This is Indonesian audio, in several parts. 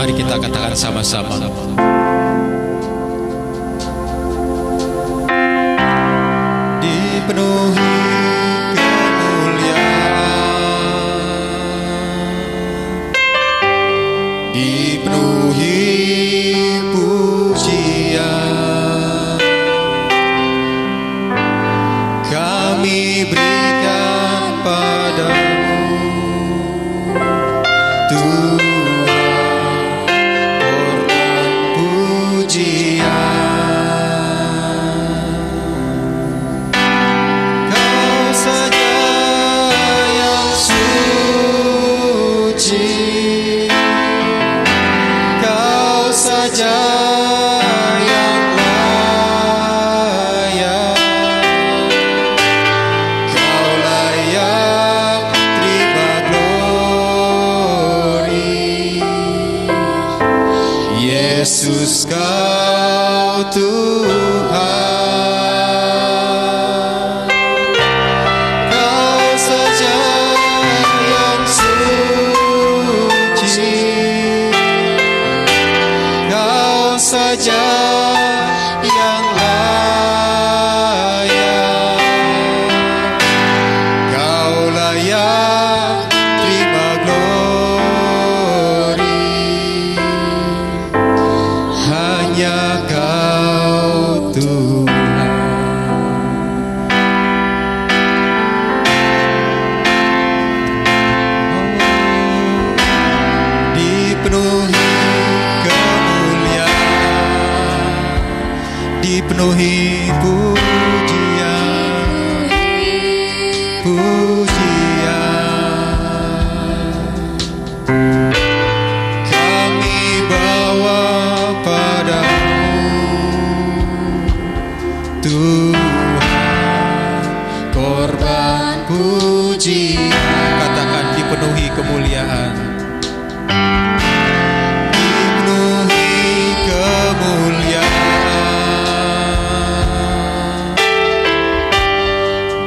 Mari kita katakan sama-sama. Dipenuhi kemuliaan, dipenuhi pujian, kami berikan padamu Tuhan, korban pujian. Kau saja yang suci, Kau saja yang layak, Kau layak terima glori. Yesus, Kau Tuhan, Kau saja yang suci, Kau saja yang layak, Kau layak terima glori. Hanya Kau Tuhan. Dipenuhi kemuliaan, dipenuhi pujian, kami bawa padamu Tuhan, korban pujian. Katakan dipenuhi kemuliaan, dipenuhi kemuliaan,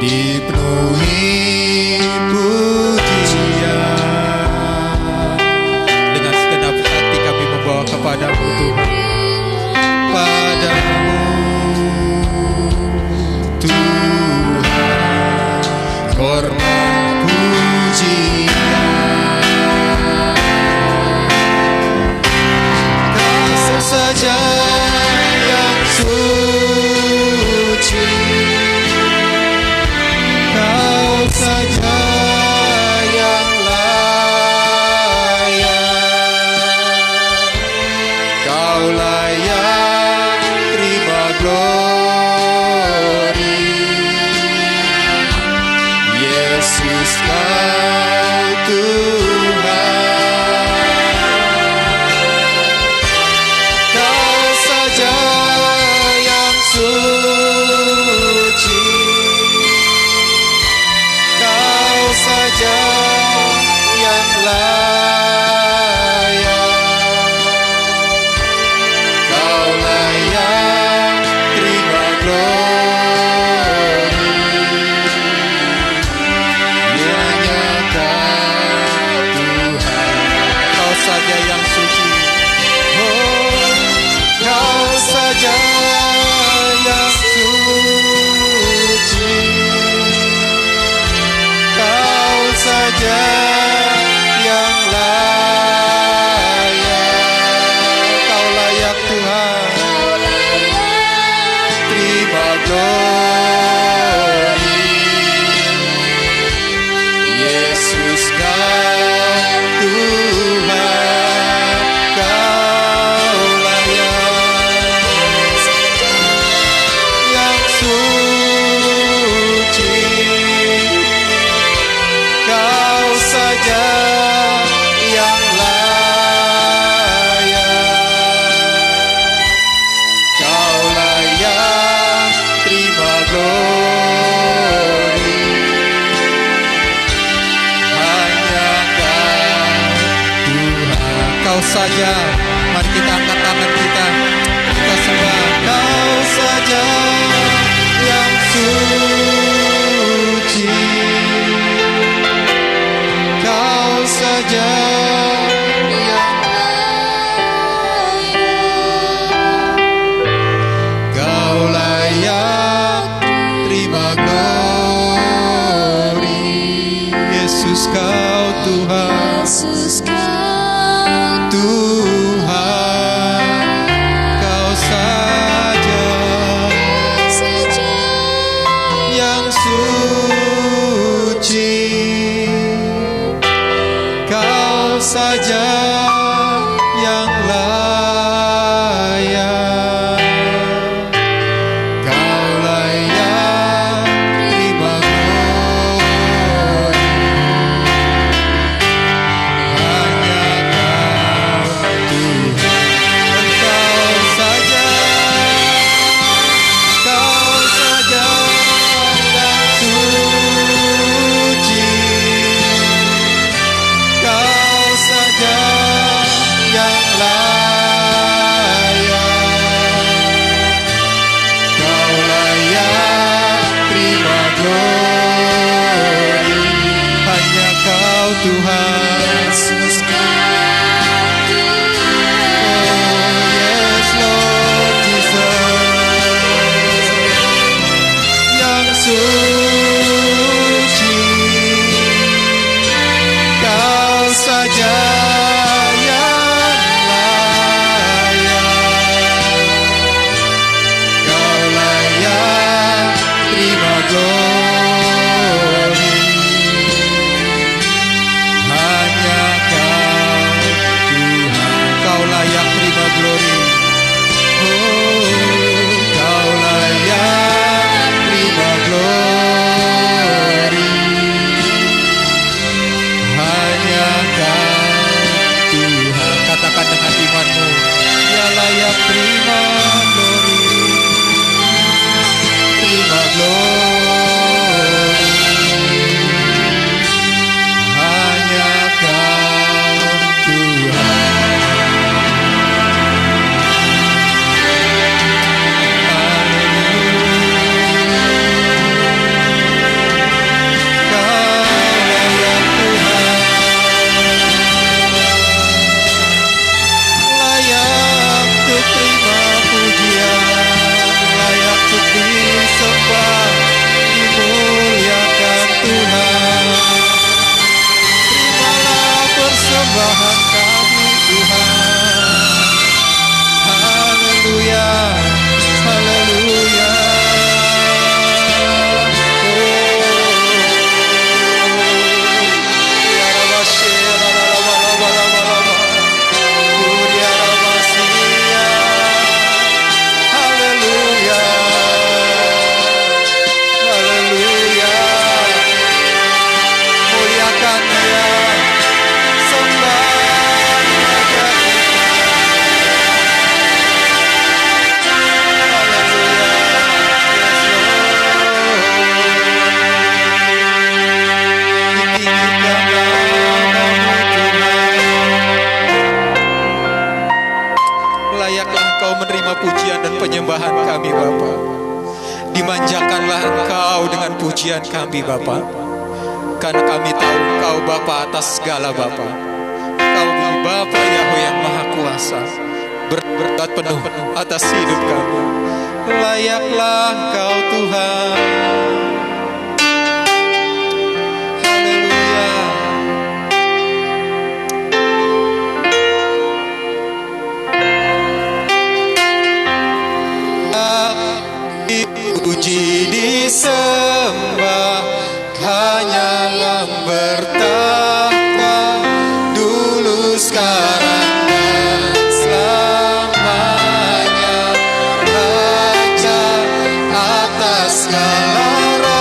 dipenuhi pujian. Dengan segenap hati kami membawa kepadamu Tuhan, padamu Tuhan, korban pujian. Kau saja yang suci, Kau saja yang layak, Kau layak terima glori. Yesus, Kau Tuhan, Kau saja yang suci, Kau saja yang layak, Kau layak terima glori. Hanya Kau Tuhan, Kau saja yang suci, oh Kau saja yang suci, Kau saja yang layak, Kau layak Tuhan terima glori. Yesus, Kau Tuhan, Kau layak yang suci, Kau saja yang layak, Kau layak terima glori. Hanya Kau Tuhan, Kau saja. Mari kita angkat tangan kita sembah. Kau saja yang suci, Kau saja yang Tuhan. Yesus kau Oh yes Lord Jesus, yang suci Kau saja yang layak, Kau layak terima glory. Hanya Kau Tuhan, Kau layak terima glory. Oh, Kau layak terima glory. Hanya Kau Tuhan, katakan dengan imanmu, Dia layak terima glory, terima glory. Hanya Kau Tuhan. Layak untuk terima pujian, layak untuk disembah, dimuliakan Tuhan. Terimalah persembahan kami Tuhan. Haleluya, haleluya. Haleluya, haleluya. Muliakan Dia, sembah Raja kita. Haleluya, yes Lord. Ditinggikanlah namamu Tuhan. Layaklah Engkau menerima pujian dan penyembahan kami Bapa. Dimanjakanlah Engkau dengan pujian kami Bapa, karena kami tahu Engkau Bapa atas segala Bapa. Engkau Bapa Yahweh yang Maha Kuasa, berkat penuh atas hidup kami. Layaklah Engkau Tuhan. Haleluya. Dipuji disembah, hanyalah bertahta, dulu sekarang dan selamanya, Raja atas segala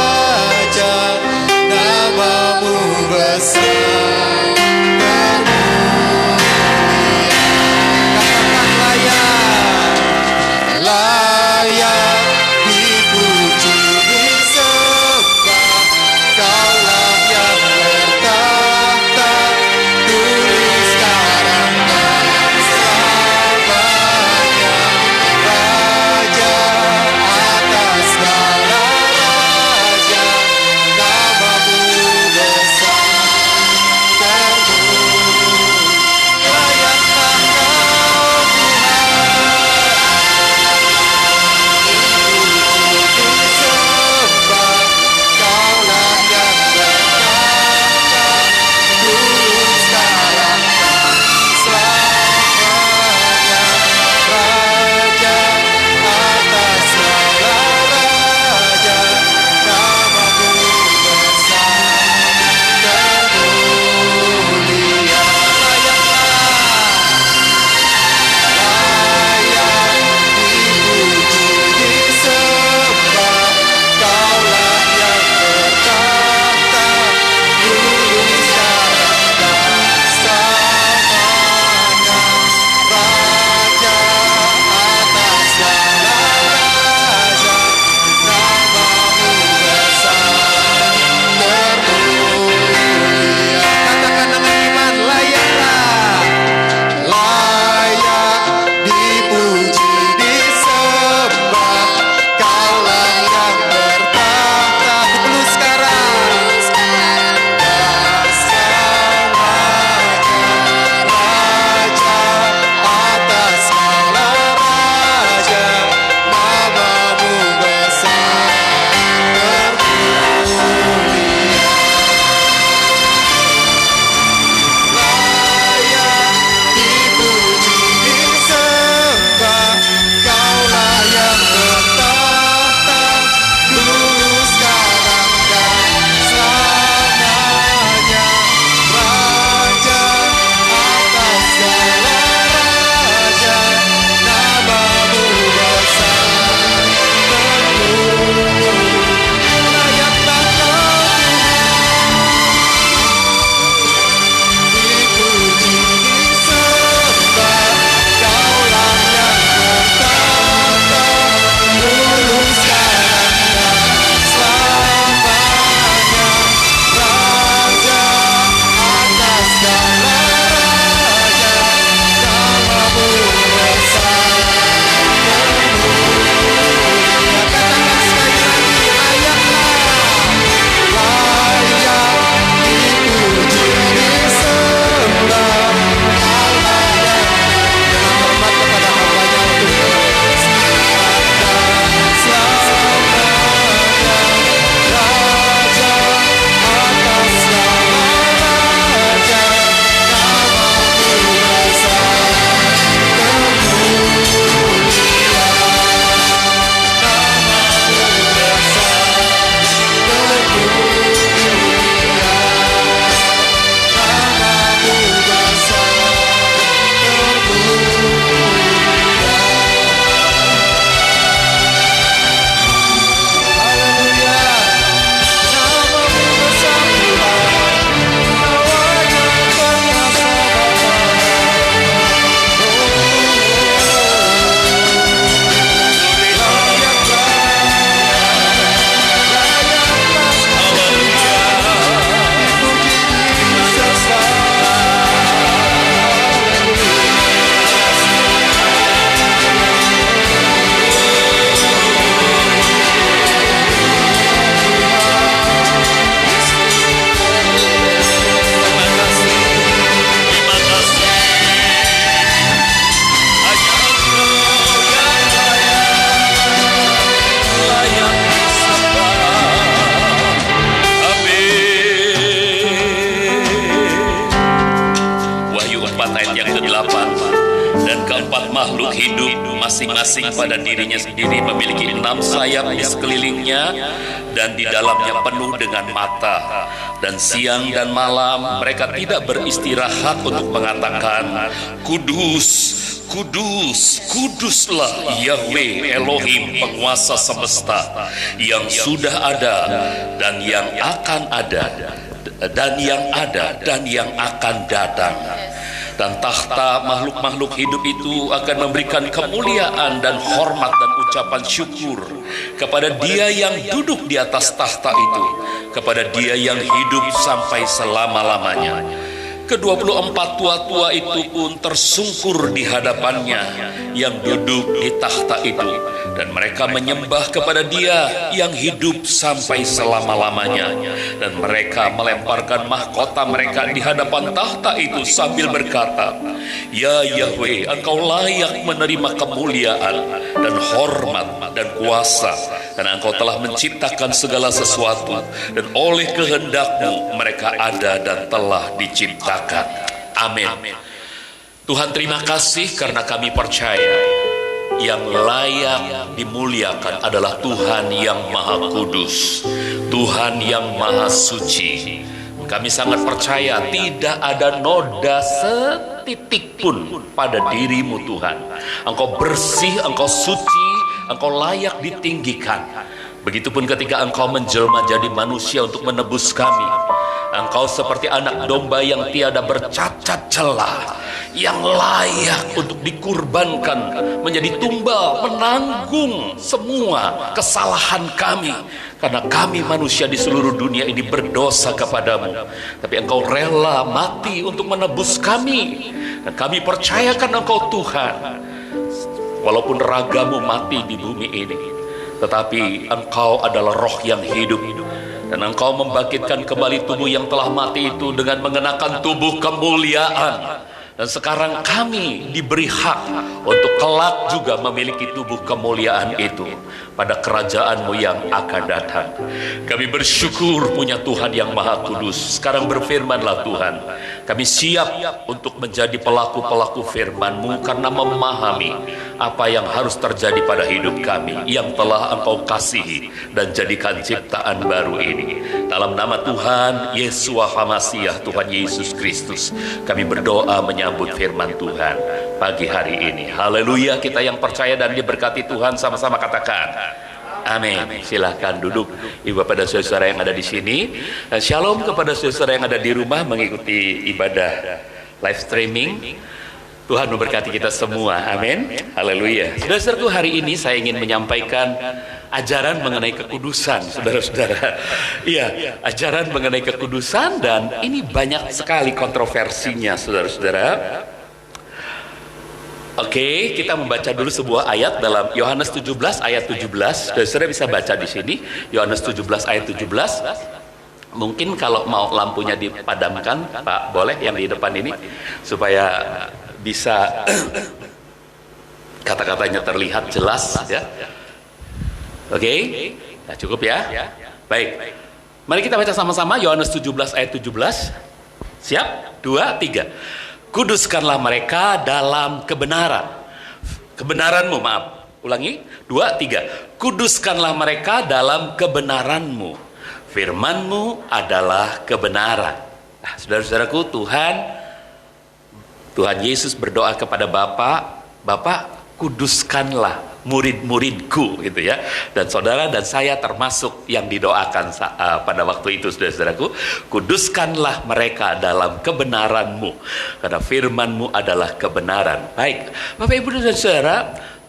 keempat makhluk hidup masing-masing pada dirinya sendiri memiliki 6 sayap di sekelilingnya dan di dalamnya penuh dengan mata. Dan siang dan malam mereka tidak beristirahat untuk mengatakan, Kudus, Kudus, Kuduslah Yahweh Elohim penguasa semesta, yang sudah ada dan yang akan ada, dan yang ada dan yang akan datang. Dan tahta makhluk-makhluk hidup itu akan memberikan kemuliaan dan hormat dan ucapan syukur kepada Dia yang duduk di atas tahta itu, kepada Dia yang hidup sampai selama-lamanya. Ke-24 tua-tua itu pun tersungkur di hadapannya yang duduk di tahta itu, dan mereka menyembah kepada Dia yang hidup sampai selama-lamanya. Dan mereka melemparkan mahkota mereka di hadapan tahta itu sambil berkata, Ya Yahweh, Engkau layak menerima kemuliaan dan hormat dan kuasa, karena Engkau telah menciptakan segala sesuatu, dan oleh kehendak-Mu mereka ada dan telah diciptakan. Amin. Tuhan, terima kasih karena kami percaya yang layak dimuliakan adalah Tuhan yang Maha Kudus, Tuhan yang Maha Suci. Kami sangat percaya tidak ada noda setitik pun pada diri-Mu Tuhan. Engkau bersih, Engkau suci, Engkau layak ditinggikan. Begitupun ketika Engkau menjelma jadi manusia untuk menebus kami. Engkau seperti anak domba yang tiada bercacat celah, yang layak untuk dikurbankan, menjadi tumbal, menanggung semua kesalahan kami. Karena kami manusia di seluruh dunia ini berdosa kepadamu, tapi Engkau rela mati untuk menebus kami. Dan kami percayakan Engkau Tuhan. Walaupun ragamu mati di bumi ini, tetapi Engkau adalah roh yang hidup. Dan Engkau membangkitkan kembali tubuh yang telah mati itu dengan mengenakan tubuh kemuliaan. Dan sekarang kami diberi hak untuk kelak juga memiliki tubuh kemuliaan itu pada kerajaan-Mu yang akan datang. Kami bersyukur punya Tuhan yang Maha Kudus. Sekarang berfirmanlah Tuhan, kami siap untuk menjadi pelaku-pelaku firman-Mu karena memahami apa yang harus terjadi pada hidup kami yang telah Engkau kasihi dan jadikan ciptaan baru ini. Dalam nama Tuhan Yesua HaMasiah, Tuhan Yesus Kristus, kami berdoa menyambut firman Tuhan pagi hari ini. Haleluya. Kita yang percaya dan diberkati Tuhan sama-sama katakan amin. Silahkan duduk Ibu Bapak dan saudara yang ada di sini. Shalom kepada saudara yang ada di rumah mengikuti ibadah live streaming. Tuhan memberkati kita semua. Amin. Haleluya. Saudara-saudaraku, hari ini saya ingin menyampaikan ajaran mengenai kekudusan, saudara-saudara. Iya, ajaran mengenai kekudusan, dan ini banyak sekali kontroversinya, saudara-saudara. Oke, kita membaca dulu sebuah ayat dalam Yohanes 17 ayat 17. Saudara bisa baca di sini, Yohanes 17 ayat 17. Mungkin kalau mau lampunya dipadamkan, Pak, boleh yang di depan ini, supaya bisa kata-katanya terlihat jelas, ya. Oke, nah, cukup ya. Baik, mari kita baca sama-sama Yohanes 17 ayat 17. Siap? 2, 3. Kuduskanlah mereka dalam kebenaran. Kebenaran-Mu, maaf. Ulangi. 2, 3. Kuduskanlah mereka dalam kebenaran-Mu. Firman-Mu adalah kebenaran. Nah, saudara-saudaraku, Tuhan Yesus berdoa kepada Bapa, kuduskanlah murid-muridku, gitu ya. Dan saudara dan saya termasuk yang didoakan pada waktu itu, saudara-saudaraku. Kuduskanlah mereka dalam kebenaran-Mu, karena firman-Mu adalah kebenaran. Baik, Bapak, Ibu, dan saudara,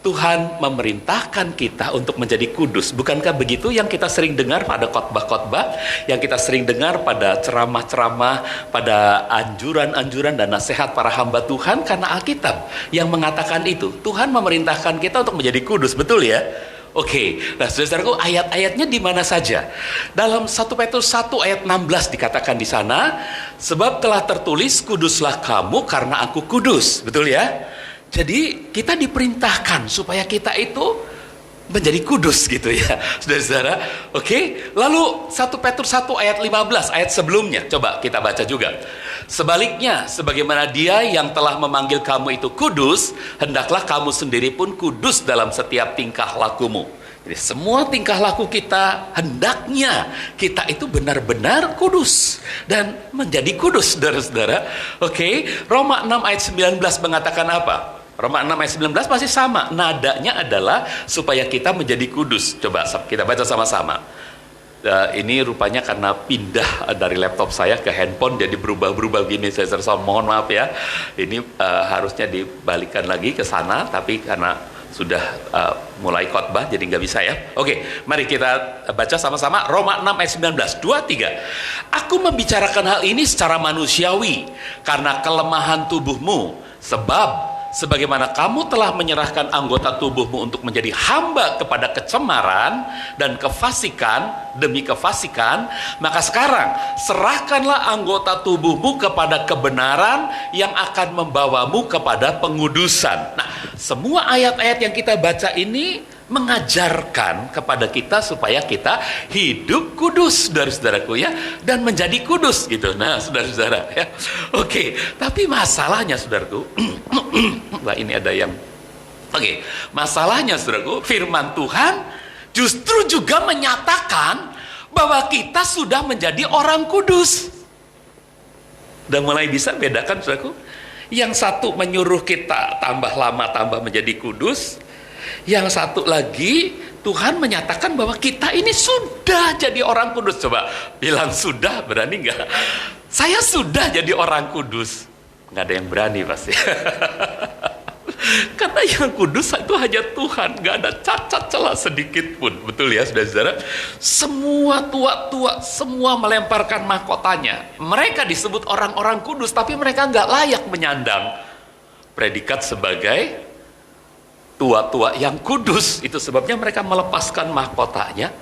Tuhan memerintahkan kita untuk menjadi kudus. Bukankah begitu yang kita sering dengar pada khotbah-khotbah, yang kita sering dengar pada ceramah-ceramah, pada anjuran-anjuran dan nasihat para hamba Tuhan? Karena Alkitab yang mengatakan itu. Tuhan memerintahkan kita untuk menjadi kudus, betul ya? Oke, nah saudaraku, ayat-ayatnya di mana saja? Dalam 1 Petrus 1 ayat 16 dikatakan di sana, sebab telah tertulis, kuduslah kamu karena aku kudus, betul ya? Jadi kita diperintahkan supaya kita itu menjadi kudus, gitu ya, saudara-saudara. Oke, lalu 1 Petrus 1 ayat 15, ayat sebelumnya, coba kita baca juga. Sebaliknya, sebagaimana Dia yang telah memanggil kamu itu kudus, hendaklah kamu sendiri pun kudus dalam setiap tingkah lakumu. Jadi semua tingkah laku kita, hendaknya kita itu benar-benar kudus dan menjadi kudus, saudara-saudara. Oke, Roma 6 ayat 19 mengatakan apa? Roma 6 ayat 19 masih sama. Nadanya adalah supaya kita menjadi kudus. Coba kita baca sama-sama. Ini rupanya karena pindah dari laptop saya ke handphone, jadi berubah-berubah gini. Saya mohon maaf ya. Ini harusnya dibalikan lagi ke sana, tapi karena sudah mulai khotbah jadi nggak bisa ya. Oke, mari kita baca sama-sama Roma 6 ayat 19. 2, 3. Aku membicarakan hal ini secara manusiawi karena kelemahan tubuhmu, sebab sebagaimana kamu telah menyerahkan anggota tubuhmu untuk menjadi hamba kepada kecemaran dan kefasikan demi kefasikan, maka sekarang serahkanlah anggota tubuhmu kepada kebenaran yang akan membawamu kepada pengudusan. Nah, semua ayat-ayat yang kita baca ini mengajarkan kepada kita supaya kita hidup kudus, saudara-saudaraku ya, dan menjadi kudus gitu. Nah, saudara-saudara ya. Oke, tapi masalahnya saudaraku, wah ini ada yang masalahnya saudaraku, firman Tuhan justru juga menyatakan bahwa kita sudah menjadi orang kudus. Dan mulai bisa bedakan saudaraku, yang satu menyuruh kita tambah lama tambah menjadi kudus, yang satu lagi Tuhan menyatakan bahwa kita ini sudah jadi orang kudus. Coba bilang sudah, berani nggak? Saya sudah jadi orang kudus. Nggak ada yang berani pasti. Karena yang kudus itu hanya Tuhan, nggak ada cacat celah sedikit pun. Betul ya saudara-saudara? Semua tua-tua, semua melemparkan mahkotanya. Mereka disebut orang-orang kudus, tapi mereka nggak layak menyandang predikat sebagai tua-tua yang kudus. Itu sebabnya mereka melepaskan mahkotanya.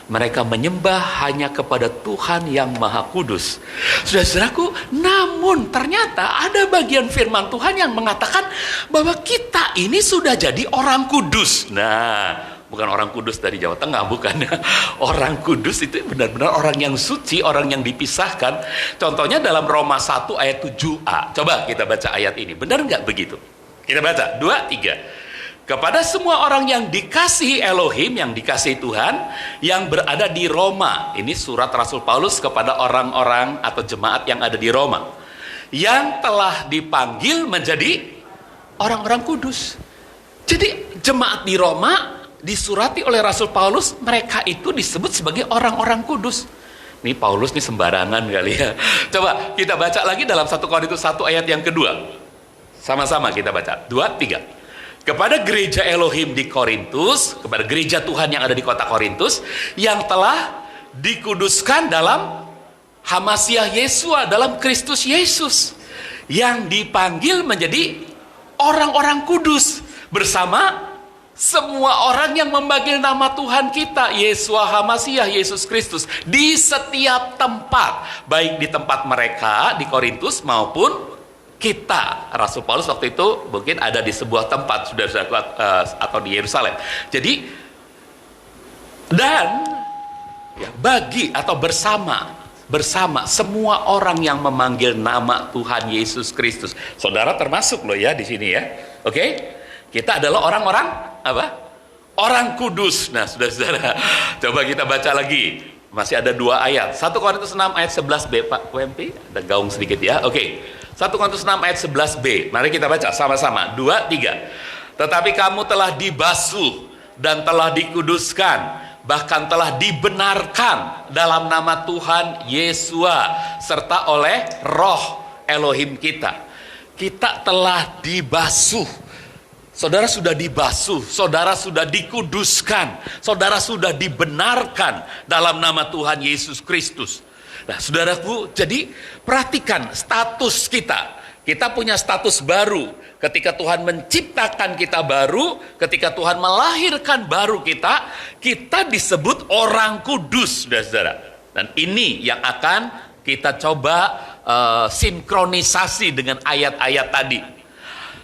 Mereka menyembah hanya kepada Tuhan yang Maha Kudus. Saudara-saudaraku, namun ternyata ada bagian firman Tuhan yang mengatakan bahwa kita ini sudah jadi orang kudus. Nah, bukan orang kudus dari Jawa Tengah, bukan. Orang kudus itu benar-benar orang yang suci, orang yang dipisahkan. Contohnya dalam Roma 1 ayat 7a. Coba kita baca ayat ini. Benar nggak begitu? Kita baca 2, 3. Kepada semua orang yang dikasihi Elohim, yang dikasihi Tuhan, yang berada di Roma. Ini surat Rasul Paulus kepada orang-orang atau jemaat yang ada di Roma, yang telah dipanggil menjadi orang-orang kudus. Jadi jemaat di Roma disurati oleh Rasul Paulus, mereka itu disebut sebagai orang-orang kudus. Ini Paulus nih sembarangan kali ya. Coba kita baca lagi dalam 1 Korintus 1 ayat yang kedua. Sama-sama kita baca. 2, 3. Kepada gereja Elohim di Korintus, kepada gereja Tuhan yang ada di kota Korintus, yang telah dikuduskan dalam Hamasiah Yesua, dalam Kristus Yesus, yang dipanggil menjadi orang-orang kudus bersama semua orang yang memanggil nama Tuhan kita, Yesua Hamasiah, Yesus Kristus, di setiap tempat, baik di tempat mereka di Korintus maupun kita. Rasul Paulus waktu itu mungkin ada di sebuah tempat sudah atau di Yerusalem. Jadi dan ya, bagi atau bersama semua orang yang memanggil nama Tuhan Yesus Kristus. Saudara termasuk loh ya di sini ya. Oke? Kita adalah orang-orang apa? Orang kudus. Nah, saudara-saudara, coba kita baca lagi. Masih ada 2 ayat. 1 Korintus 6 ayat 11b, Pak UMP. Ada gaung sedikit ya. Oke. 1 Korintus 6 ayat 11b. Mari kita baca sama-sama. 2, 3. Tetapi kamu telah dibasuh dan telah dikuduskan, bahkan telah dibenarkan dalam nama Tuhan Yesua, serta oleh Roh Elohim kita. Kita telah dibasuh. Saudara sudah dibasuh, saudara sudah dikuduskan, saudara sudah dibenarkan dalam nama Tuhan Yesus Kristus. Nah, saudaraku, jadi perhatikan status kita. Kita punya status baru. Ketika Tuhan menciptakan kita baru, ketika Tuhan melahirkan baru kita, kita disebut orang kudus, saudara. Dan ini yang akan kita coba sinkronisasi dengan ayat-ayat tadi.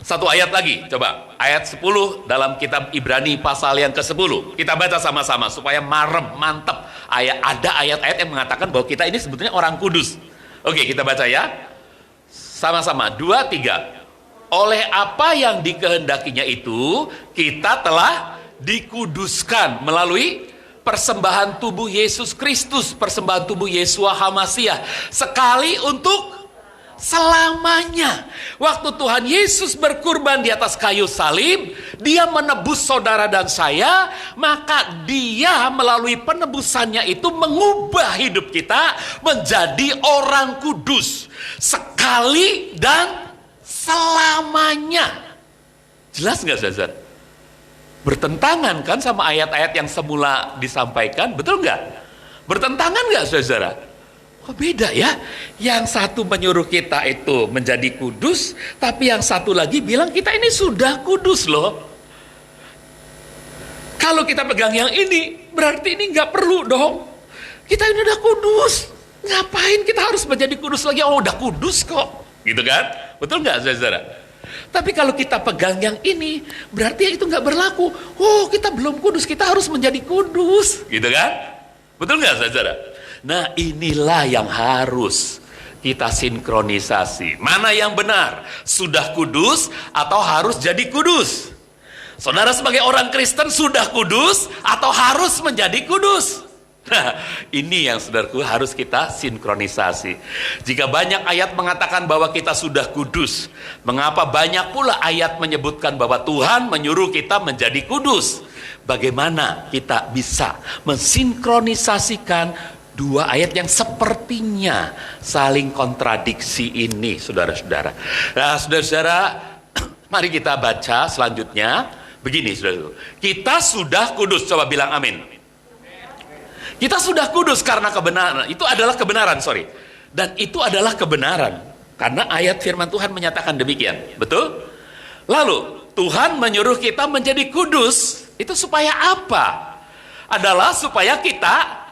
Satu ayat lagi, coba. Ayat 10 dalam kitab Ibrani pasal yang ke-10. Kita baca sama-sama supaya mantap. Ada ayat-ayat yang mengatakan bahwa kita ini sebetulnya orang kudus. Oke, kita baca ya. Sama-sama, 2, 3. Oleh apa yang dikehendakinya itu, kita telah dikuduskan melalui persembahan tubuh Yesus Kristus, persembahan tubuh Yeshua HaMasiah, sekali untuk selamanya. Waktu Tuhan Yesus berkurban di atas kayu salib, dia menebus saudara dan saya, maka dia melalui penebusannya itu mengubah hidup kita menjadi orang kudus, sekali dan selamanya. Jelas nggak, saudara? Bertentangan kan sama ayat-ayat yang semula disampaikan, betul nggak? Bertentangan nggak, saudara? Kok beda ya? Yang satu menyuruh kita itu menjadi kudus, tapi yang satu lagi bilang kita ini sudah kudus loh. Kalau kita pegang yang ini, berarti ini nggak perlu dong. Kita ini udah kudus. Ngapain kita harus menjadi kudus lagi? Oh, udah kudus kok. Gitu kan? Betul nggak, saudara? Tapi kalau kita pegang yang ini, berarti itu nggak berlaku. Oh, kita belum kudus, kita harus menjadi kudus. Gitu kan? Betul nggak, saudara? Nah, inilah yang harus kita sinkronisasi. Mana yang benar? Sudah kudus atau harus jadi kudus? Saudara sebagai orang Kristen sudah kudus atau harus menjadi kudus? Nah, ini yang saudaraku harus kita sinkronisasi. Jika banyak ayat mengatakan bahwa kita sudah kudus, mengapa banyak pula ayat menyebutkan bahwa Tuhan menyuruh kita menjadi kudus? Bagaimana kita bisa mensinkronisasikan dua ayat yang sepertinya saling kontradiksi ini, saudara-saudara? Nah, saudara-saudara, mari kita baca selanjutnya. Begini, saudara, kita sudah kudus. Coba bilang amin. Kita sudah kudus karena kebenaran. Itu adalah kebenaran, sorry. Dan itu adalah kebenaran. Karena ayat firman Tuhan menyatakan demikian. Betul? Lalu, Tuhan menyuruh kita menjadi kudus. Itu supaya apa? Adalah supaya kita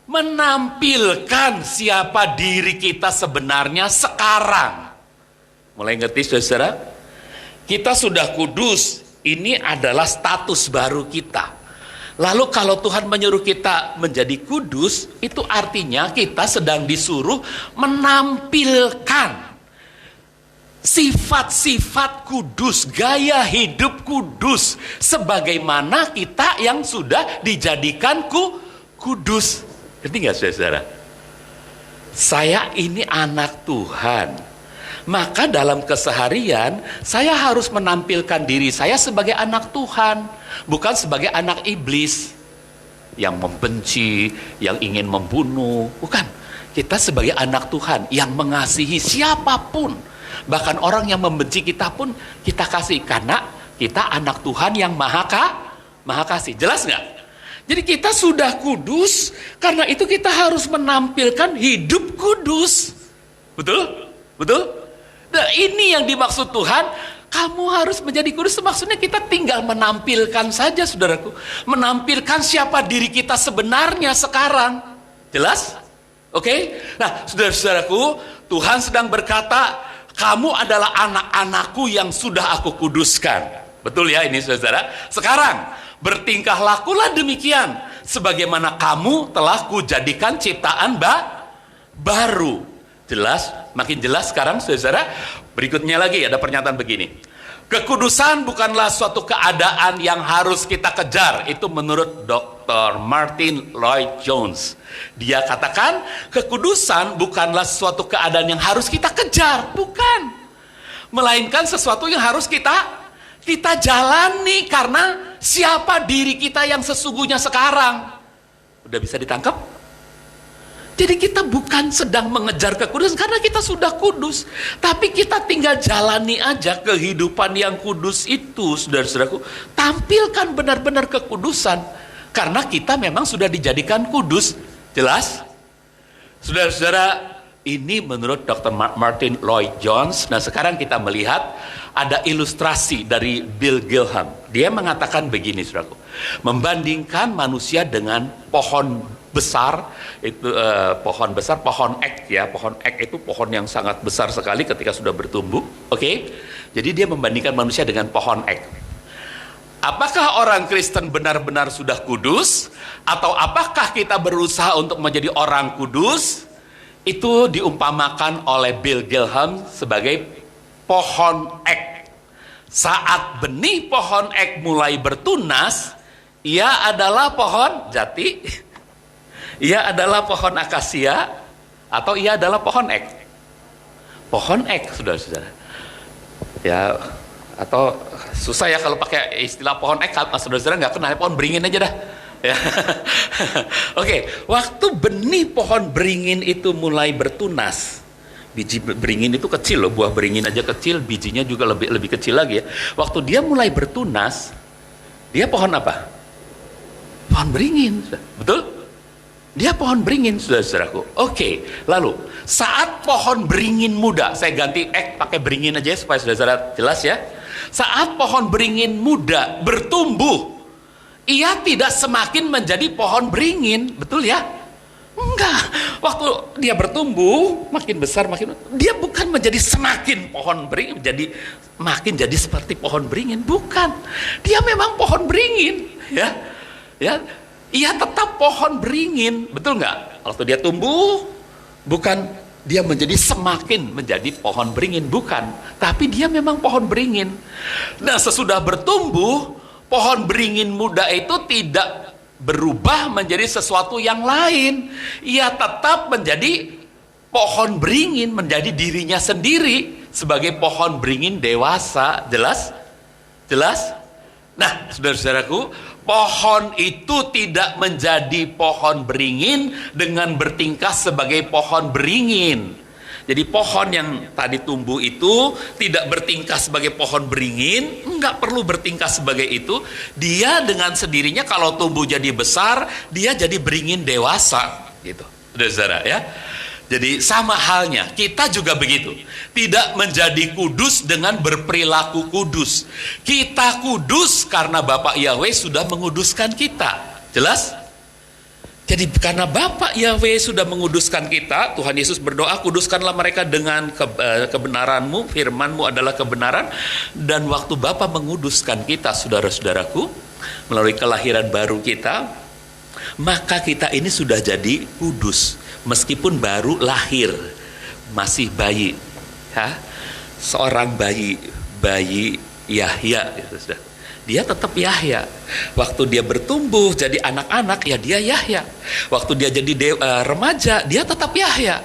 menampilkan siapa diri kita sebenarnya sekarang. Mulai ngerti, saudara? Kita sudah kudus. Ini adalah status baru kita. Lalu kalau Tuhan menyuruh kita menjadi kudus, itu artinya kita sedang disuruh menampilkan sifat-sifat kudus, gaya hidup kudus, sebagaimana kita yang sudah dijadikan kudus. Ngerti nggak, saudara? Saya ini anak Tuhan. Maka dalam keseharian, saya harus menampilkan diri saya sebagai anak Tuhan. Bukan sebagai anak iblis yang membenci, yang ingin membunuh. Bukan. Kita sebagai anak Tuhan yang mengasihi siapapun. Bahkan orang yang membenci kita pun kita kasih. Karena kita anak Tuhan yang maha kasih. Jelas nggak? Jadi kita sudah kudus, karena itu kita harus menampilkan hidup kudus. Betul? Betul? Nah, ini yang dimaksud Tuhan. Kamu harus menjadi kudus, maksudnya kita tinggal menampilkan saja, saudaraku. Menampilkan siapa diri kita sebenarnya sekarang. Jelas? Oke? Nah, saudara-saudaraku, Tuhan sedang berkata, kamu adalah anak-anakku yang sudah aku kuduskan. Betul ya ini, saudara? Sekarang, bertingkah lakulah demikian, sebagaimana kamu telah kujadikan ciptaan baru. Jelas? Makin jelas sekarang, saudara. Berikutnya lagi ada pernyataan begini. Kekudusan bukanlah suatu keadaan yang harus kita kejar. Itu menurut Dr. Martin Lloyd Jones. Dia katakan, kekudusan bukanlah suatu keadaan yang harus kita kejar. Bukan. Melainkan sesuatu yang harus kita jalani. Karena siapa diri kita yang sesungguhnya sekarang. Udah bisa ditangkap? Jadi kita bukan sedang mengejar kekudusan karena kita sudah kudus. Tapi kita tinggal jalani aja kehidupan yang kudus itu, saudara-saudaraku. Tampilkan benar-benar kekudusan. Karena kita memang sudah dijadikan kudus. Jelas? Saudara-saudara, ini menurut Dr. Martin Lloyd Jones. Nah, sekarang kita melihat ada ilustrasi dari Bill Graham. Dia mengatakan begini, saudaraku. Membandingkan manusia dengan pohon besar, itu pohon ek ya. Pohon ek itu pohon yang sangat besar sekali ketika sudah bertumbuh. Oke? Jadi dia membandingkan manusia dengan pohon ek. Apakah orang Kristen benar-benar sudah kudus? Atau apakah kita berusaha untuk menjadi orang kudus? itu diumpamakan oleh Bill Graham sebagai pohon ek. Saat benih pohon ek mulai bertunas, ia adalah pohon jati, ia adalah pohon akasia, atau ia adalah pohon ek. Pohon ek, saudara-saudara. Ya, atau susah ya kalau pakai istilah pohon ek, saudara-saudara nggak kenal, pohon beringin aja dah. Ya. Oke, waktu benih pohon beringin itu mulai bertunas, biji beringin itu kecil loh, buah beringin aja kecil, bijinya juga lebih kecil lagi ya. Waktu dia mulai bertunas, dia pohon apa? Pohon beringin, betul? Dia pohon beringin, saudara-saudaraku. Oke, lalu saat pohon beringin muda, saya ganti ek pakai beringin aja ya, supaya saudara-saudara jelas ya. Saat pohon beringin muda bertumbuh, ia tidak semakin menjadi pohon beringin, betul ya? Enggak. Waktu dia bertumbuh, makin besar, dia bukan menjadi semakin pohon beringin, makin jadi seperti pohon beringin, bukan. Dia memang pohon beringin, ya. Ya, ia tetap pohon beringin, betul nggak? Waktu dia tumbuh, bukan dia semakin menjadi pohon beringin, bukan. Tapi dia memang pohon beringin. Nah, sesudah bertumbuh, pohon beringin muda itu tidak berubah menjadi sesuatu yang lain. Ia tetap menjadi pohon beringin, menjadi dirinya sendiri sebagai pohon beringin dewasa. Jelas? Jelas? Nah, saudara-saudaraku, pohon itu tidak menjadi pohon beringin dengan bertingkah sebagai pohon beringin. Jadi pohon yang tadi tumbuh itu tidak bertingkah sebagai pohon beringin, nggak perlu bertingkah sebagai itu. Dia dengan sendirinya kalau tumbuh jadi besar, dia jadi beringin dewasa, gitu. Saudara ya. Jadi sama halnya, kita juga begitu. Tidak menjadi kudus dengan berperilaku kudus. Kita kudus karena Bapak Yahweh sudah menguduskan kita. Jelas? Jadi karena Bapak Yahweh sudah menguduskan kita, Tuhan Yesus berdoa, kuduskanlah mereka dengan kebenaran-Mu, firman-Mu adalah kebenaran. Dan waktu Bapa menguduskan kita, saudara-saudaraku, melalui kelahiran baru kita, maka kita ini sudah jadi kudus. Meskipun baru lahir, masih bayi. Ya? Seorang bayi Yahya, gitu, dia tetap Yahya. Waktu dia bertumbuh jadi anak-anak, ya dia Yahya. Waktu dia jadi remaja, dia tetap Yahya.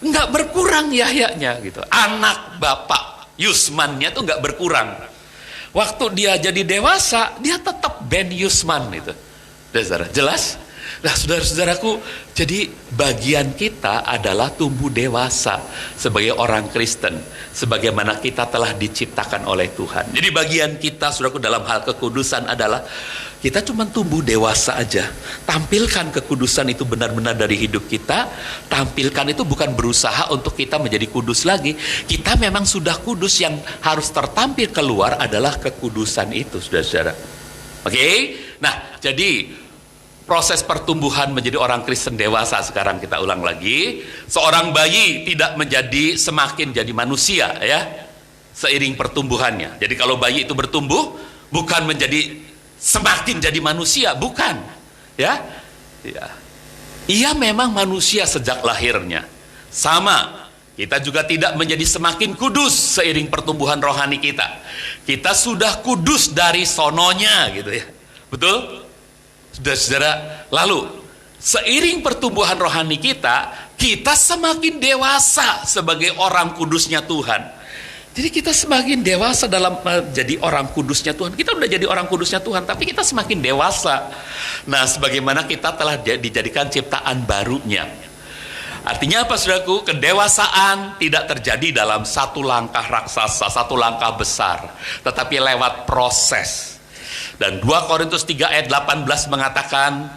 Nggak berkurang Yahyanya gitu. Anak Bapak Yusmannya tuh nggak berkurang. Waktu dia jadi dewasa, dia tetap Ben Yusman itu. Jelas? Nah, saudara-saudaraku, jadi bagian kita adalah tumbuh dewasa sebagai orang Kristen, sebagaimana kita telah diciptakan oleh Tuhan. Jadi bagian kita, saudaraku, dalam hal kekudusan adalah kita cuma tumbuh dewasa aja. Tampilkan kekudusan itu benar-benar dari hidup kita. Tampilkan itu bukan berusaha untuk kita menjadi kudus lagi. Kita memang sudah kudus, yang harus tertampil keluar adalah kekudusan itu, saudara-saudara. Oke? Nah, jadi proses pertumbuhan menjadi orang Kristen dewasa, sekarang kita ulang lagi. Seorang bayi tidak menjadi semakin jadi manusia ya, seiring pertumbuhannya. Jadi kalau bayi itu bertumbuh, bukan menjadi semakin jadi manusia, bukan ya. Ia memang manusia sejak lahirnya. Sama, kita juga tidak menjadi semakin kudus seiring pertumbuhan rohani kita. Kita sudah kudus dari sononya gitu ya. Betul? Saudara-saudara, lalu seiring pertumbuhan rohani kita semakin dewasa sebagai orang kudusnya Tuhan. Jadi kita semakin dewasa dalam jadi orang kudusnya Tuhan. Kita udah jadi orang kudusnya Tuhan, tapi kita semakin dewasa. Nah, sebagaimana kita telah dijadikan ciptaan barunya. Artinya apa, saudaraku? Kedewasaan tidak terjadi dalam satu langkah raksasa, satu langkah besar, tetapi lewat proses. Dan 2 Korintus 3 ayat 18 mengatakan,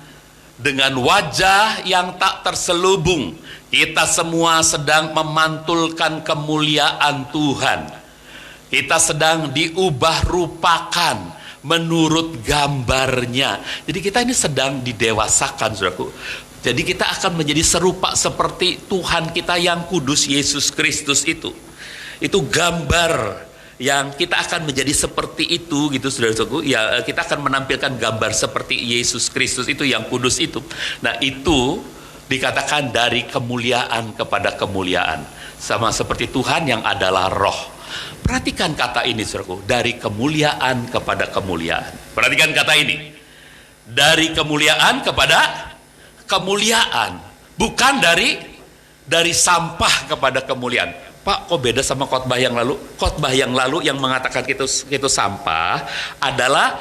dengan wajah yang tak terselubung, kita semua sedang memantulkan kemuliaan Tuhan. Kita sedang diubah rupakan menurut gambarnya. Jadi kita ini sedang didewasakan, saudaraku. Jadi kita akan menjadi serupa seperti Tuhan kita yang kudus, Yesus Kristus itu. Itu gambar yang kita akan menjadi seperti itu gitu, saudara-saudaraku. Ya, kita akan menampilkan gambar seperti Yesus Kristus itu yang kudus itu. Nah, itu dikatakan dari kemuliaan kepada kemuliaan. Sama seperti Tuhan yang adalah roh. Perhatikan kata ini, saudaraku, dari kemuliaan kepada kemuliaan. Perhatikan kata ini, dari kemuliaan kepada kemuliaan, bukan dari sampah kepada kemuliaan. Pak, kok beda sama khotbah yang lalu? Khotbah yang lalu yang mengatakan itu sampah adalah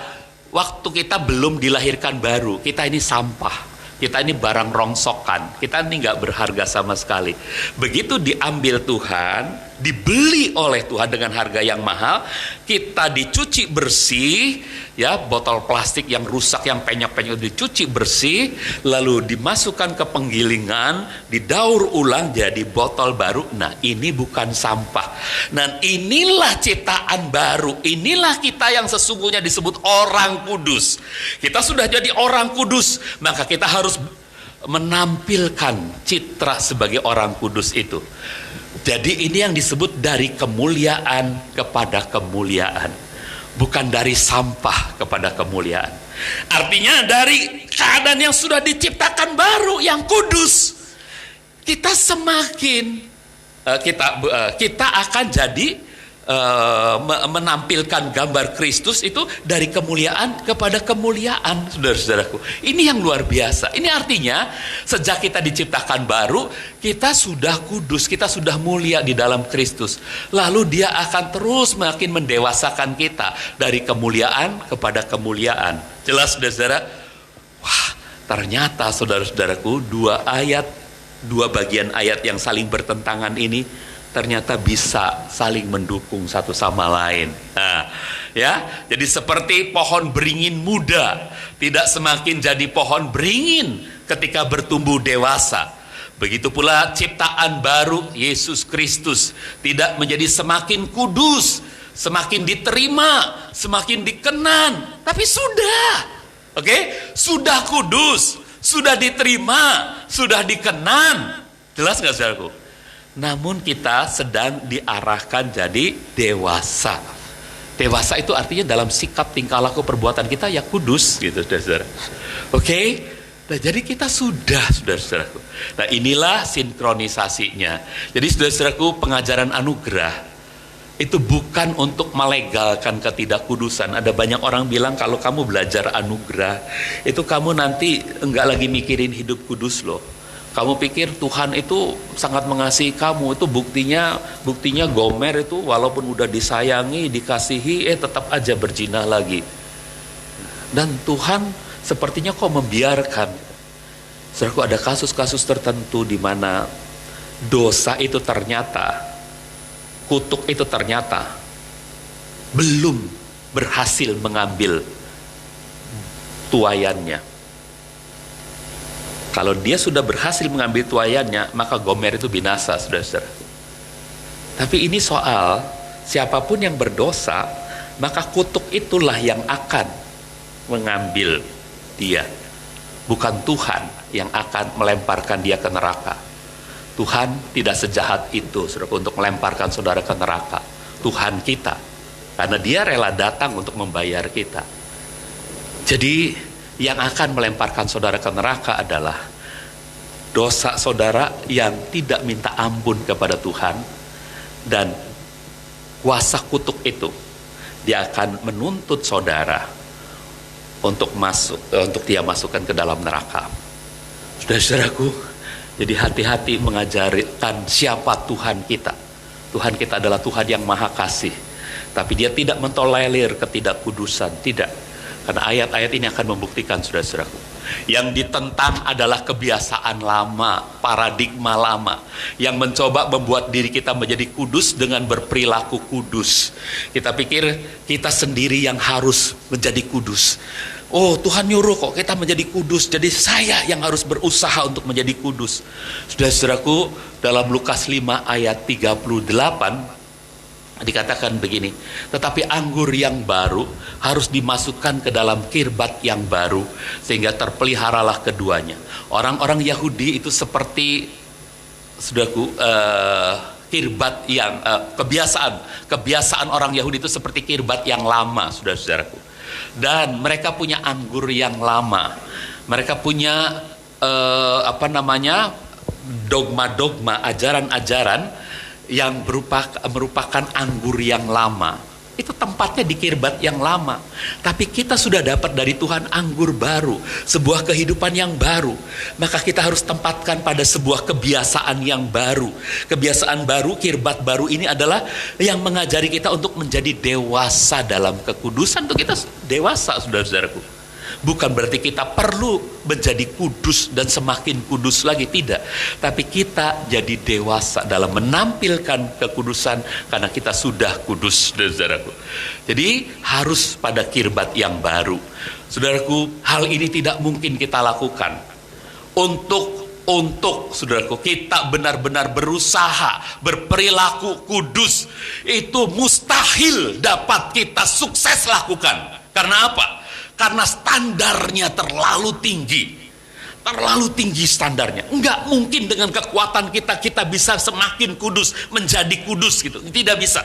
waktu kita belum dilahirkan baru. Kita ini sampah. Kita ini barang rongsokan. Kita ini nggak berharga sama sekali. Begitu diambil Tuhan, dibeli oleh Tuhan dengan harga yang mahal, kita dicuci bersih, ya, botol plastik yang rusak, yang penyok-penyok dicuci bersih, lalu dimasukkan ke penggilingan, didaur ulang jadi botol baru. Nah, ini bukan sampah. Dan inilah ciptaan baru. Inilah kita yang sesungguhnya disebut orang kudus. Kita sudah jadi orang kudus, maka kita harus menampilkan citra sebagai orang kudus itu. Jadi ini yang disebut dari kemuliaan kepada kemuliaan, bukan dari sampah kepada kemuliaan. Artinya dari keadaan yang sudah diciptakan baru, yang kudus, kita semakin kita akan jadi menampilkan gambar Kristus itu dari kemuliaan kepada kemuliaan, saudara-saudaraku. Ini yang luar biasa. Ini artinya sejak kita diciptakan baru, kita sudah kudus, kita sudah mulia di dalam Kristus. Lalu dia akan terus makin mendewasakan kita dari kemuliaan kepada kemuliaan. Jelas, saudara-saudara? Wah, ternyata saudara-saudaraku, dua bagian ayat yang saling bertentangan ini ternyata bisa saling mendukung satu sama lain. Nah, ya, jadi seperti pohon beringin muda tidak semakin jadi pohon beringin ketika bertumbuh dewasa. Begitu pula ciptaan baru Yesus Kristus tidak menjadi semakin kudus, semakin diterima, semakin dikenan, tapi sudah kudus, sudah diterima, sudah dikenan. Jelas nggak, saudaraku? Namun kita sedang diarahkan jadi dewasa. Dewasa itu artinya dalam sikap, tingkah laku, perbuatan kita ya kudus gitu, saudara. Oke? Nah, jadi kita sudah, saudara-saudaraku. Nah, inilah sinkronisasinya. Jadi saudara-saudaraku, pengajaran anugerah itu bukan untuk melegalkan ketidakkudusan. Ada banyak orang bilang kalau kamu belajar anugerah, itu kamu nanti enggak lagi mikirin hidup kudus loh. Kamu pikir Tuhan itu sangat mengasihi kamu, itu buktinya Gomer itu walaupun udah disayangi, dikasihi, tetap aja berzina lagi. Dan Tuhan sepertinya kok membiarkan. Saudaraku, ada kasus-kasus tertentu di mana dosa itu ternyata, kutuk itu ternyata belum berhasil mengambil tuaiannya. Kalau dia sudah berhasil mengambil tuaiannya, maka Gomer itu binasa, saudara-saudara. Tapi ini soal siapapun yang berdosa, maka kutuk itulah yang akan mengambil dia. Bukan Tuhan yang akan melemparkan dia ke neraka. Tuhan tidak sejahat itu, saudara, untuk melemparkan saudara ke neraka. Tuhan kita, karena dia rela datang untuk membayar kita. Jadi yang akan melemparkan saudara ke neraka adalah dosa saudara yang tidak minta ampun kepada Tuhan, dan kuasa kutuk itu dia akan menuntut saudara untuk dia masukkan ke dalam neraka. Saudara-saudaraku, jadi hati-hati mengajarkan siapa Tuhan kita. Tuhan kita adalah Tuhan yang maha kasih, tapi dia tidak mentolerir ketidakkudusan, tidak. Karena ayat-ayat ini akan membuktikan, saudara-saudaraku. Yang ditentang adalah kebiasaan lama, paradigma lama, yang mencoba membuat diri kita menjadi kudus dengan berperilaku kudus. Kita pikir kita sendiri yang harus menjadi kudus. Oh, Tuhan nyuruh kok kita menjadi kudus, jadi saya yang harus berusaha untuk menjadi kudus. Saudara-saudaraku, dalam Lukas 5 ayat 38 dikatakan begini, tetapi anggur yang baru harus dimasukkan ke dalam kirbat yang baru, sehingga terpeliharalah keduanya. Orang-orang Yahudi itu seperti, saudaraku, kirbat yang kebiasaan orang Yahudi itu seperti kirbat yang lama, saudara-saudaraku. Dan mereka punya anggur yang lama, mereka punya dogma-dogma, ajaran-ajaran yang merupakan anggur yang lama. Itu tempatnya di kirbat yang lama. Tapi kita sudah dapat dari Tuhan anggur baru, sebuah kehidupan yang baru. Maka kita harus tempatkan pada sebuah kebiasaan yang baru. Kebiasaan baru, kirbat baru ini adalah yang mengajari kita untuk menjadi dewasa dalam kekudusan. Untuk kita dewasa, saudara-saudaraku. Bukan berarti kita perlu menjadi kudus dan semakin kudus lagi, tidak. Tapi kita jadi dewasa dalam menampilkan kekudusan karena kita sudah kudus, saudaraku. Jadi harus pada kirbat yang baru. Saudaraku, hal ini tidak mungkin kita lakukan. Untuk saudaraku, kita benar-benar berusaha berperilaku kudus, itu mustahil dapat kita sukses lakukan. Karena apa? Karena standarnya terlalu tinggi. Terlalu tinggi standarnya. Enggak mungkin dengan kekuatan kita bisa semakin kudus, menjadi kudus gitu. Tidak bisa.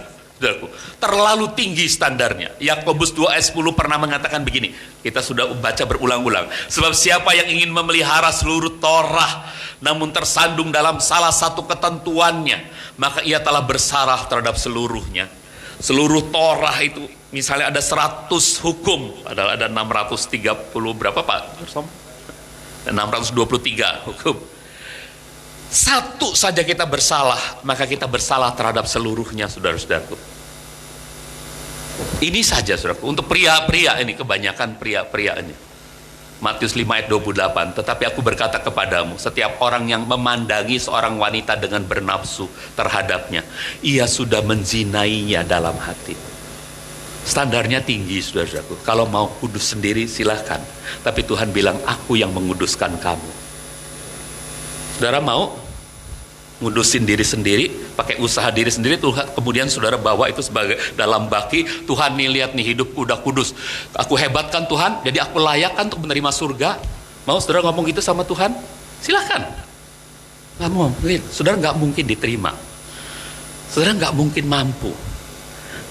Terlalu tinggi standarnya. Yakobus 2 ayat 10 pernah mengatakan begini. Kita sudah baca berulang-ulang. Sebab siapa yang ingin memelihara seluruh Torah, namun tersandung dalam salah satu ketentuannya, maka ia telah bersalah terhadap seluruhnya. Seluruh Torah itu, misalnya ada 100 hukum, ada 630 berapa Pak? 623 hukum. Satu saja kita bersalah, maka kita bersalah terhadap seluruhnya, saudara-saudaraku. Ini saja, saudaraku. Untuk pria-pria ini, kebanyakan pria-pria ini. Matius 5 ayat 28, tetapi aku berkata kepadamu, setiap orang yang memandangi seorang wanita dengan bernafsu terhadapnya, ia sudah menzinainya dalam hati. Standarnya tinggi, saudara-saudaraku. Kalau mau kudus sendiri silahkan, tapi Tuhan bilang, aku yang menguduskan kamu. Saudara mau ngudusin diri sendiri, pakai usaha diri sendiri, Tuhan kemudian saudara bawa itu sebagai dalam baki, Tuhan nih lihat nih hidupku udah kudus, aku hebatkan Tuhan, jadi aku layakkan untuk menerima surga. Mau saudara ngomong gitu sama Tuhan? Silahkan. Nggak mungkin, saudara nggak mungkin diterima, saudara nggak mungkin mampu,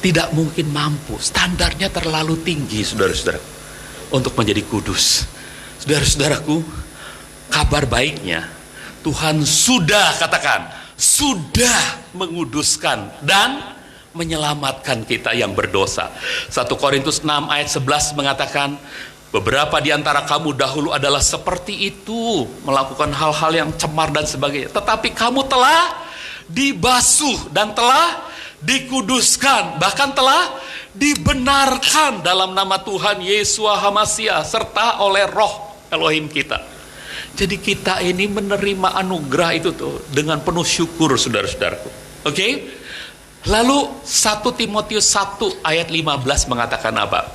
tidak mungkin mampu. Standarnya terlalu tinggi, saudara-saudara, untuk menjadi kudus. Saudara-saudaraku, kabar baiknya Tuhan sudah, katakan, sudah menguduskan dan menyelamatkan kita yang berdosa. 1 Korintus 6 ayat 11 mengatakan, beberapa di antara kamu dahulu adalah seperti itu, melakukan hal-hal yang cemar dan sebagainya. Tetapi kamu telah dibasuh dan telah dikuduskan, bahkan telah dibenarkan dalam nama Tuhan Yesus HaMasiah serta oleh Roh Elohim kita. Jadi kita ini menerima anugerah itu tuh dengan penuh syukur, saudara-saudaraku. Oke? Lalu 1 Timotius 1 ayat 15 mengatakan apa?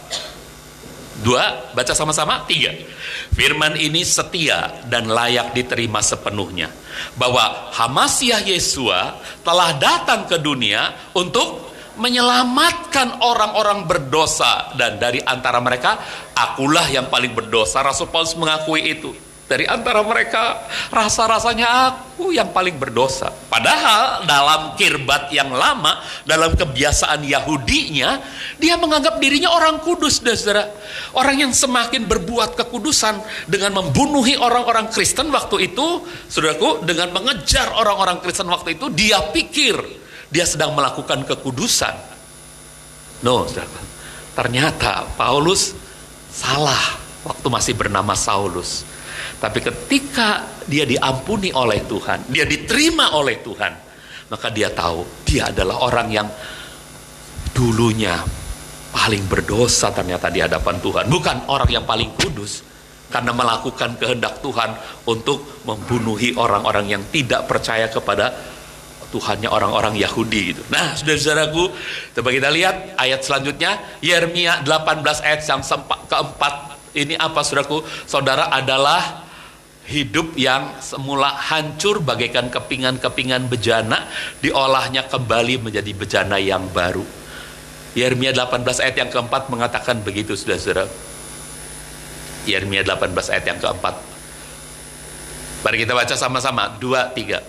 2, baca sama-sama. 3. Firman ini setia dan layak diterima sepenuhnya, bahwa HaMasiah Yesua telah datang ke dunia untuk menyelamatkan orang-orang berdosa, dan dari antara mereka akulah yang paling berdosa. Rasul Paulus mengakui itu. Dari antara mereka rasa-rasanya aku yang paling berdosa. Padahal dalam kirbat yang lama, dalam kebiasaan Yahudinya, dia menganggap dirinya orang kudus, saudara. Orang yang semakin berbuat kekudusan dengan membunuhi orang-orang Kristen waktu itu, saudaraku, dengan mengejar orang-orang Kristen waktu itu, dia pikir dia sedang melakukan kekudusan. No, saudara. Ternyata Paulus salah waktu masih bernama Saulus. Tapi ketika dia diampuni oleh Tuhan, dia diterima oleh Tuhan, maka dia tahu dia adalah orang yang dulunya paling berdosa ternyata di hadapan Tuhan. Bukan orang yang paling kudus, karena melakukan kehendak Tuhan untuk membunuhi orang-orang yang tidak percaya kepada Tuhannya, orang-orang Yahudi gitu. Nah, saudara-saudaraku, coba kita lihat ayat selanjutnya, Yeremia 18 ayat yang keempat. Ini apa, saudaraku? Saudara adalah hidup yang semula hancur bagaikan kepingan-kepingan bejana, diolahnya kembali menjadi bejana yang baru. Yeremia 18 ayat yang keempat mengatakan begitu, saudara-saudara. Yeremia 18 ayat yang keempat. Mari kita baca sama-sama. 2, 3.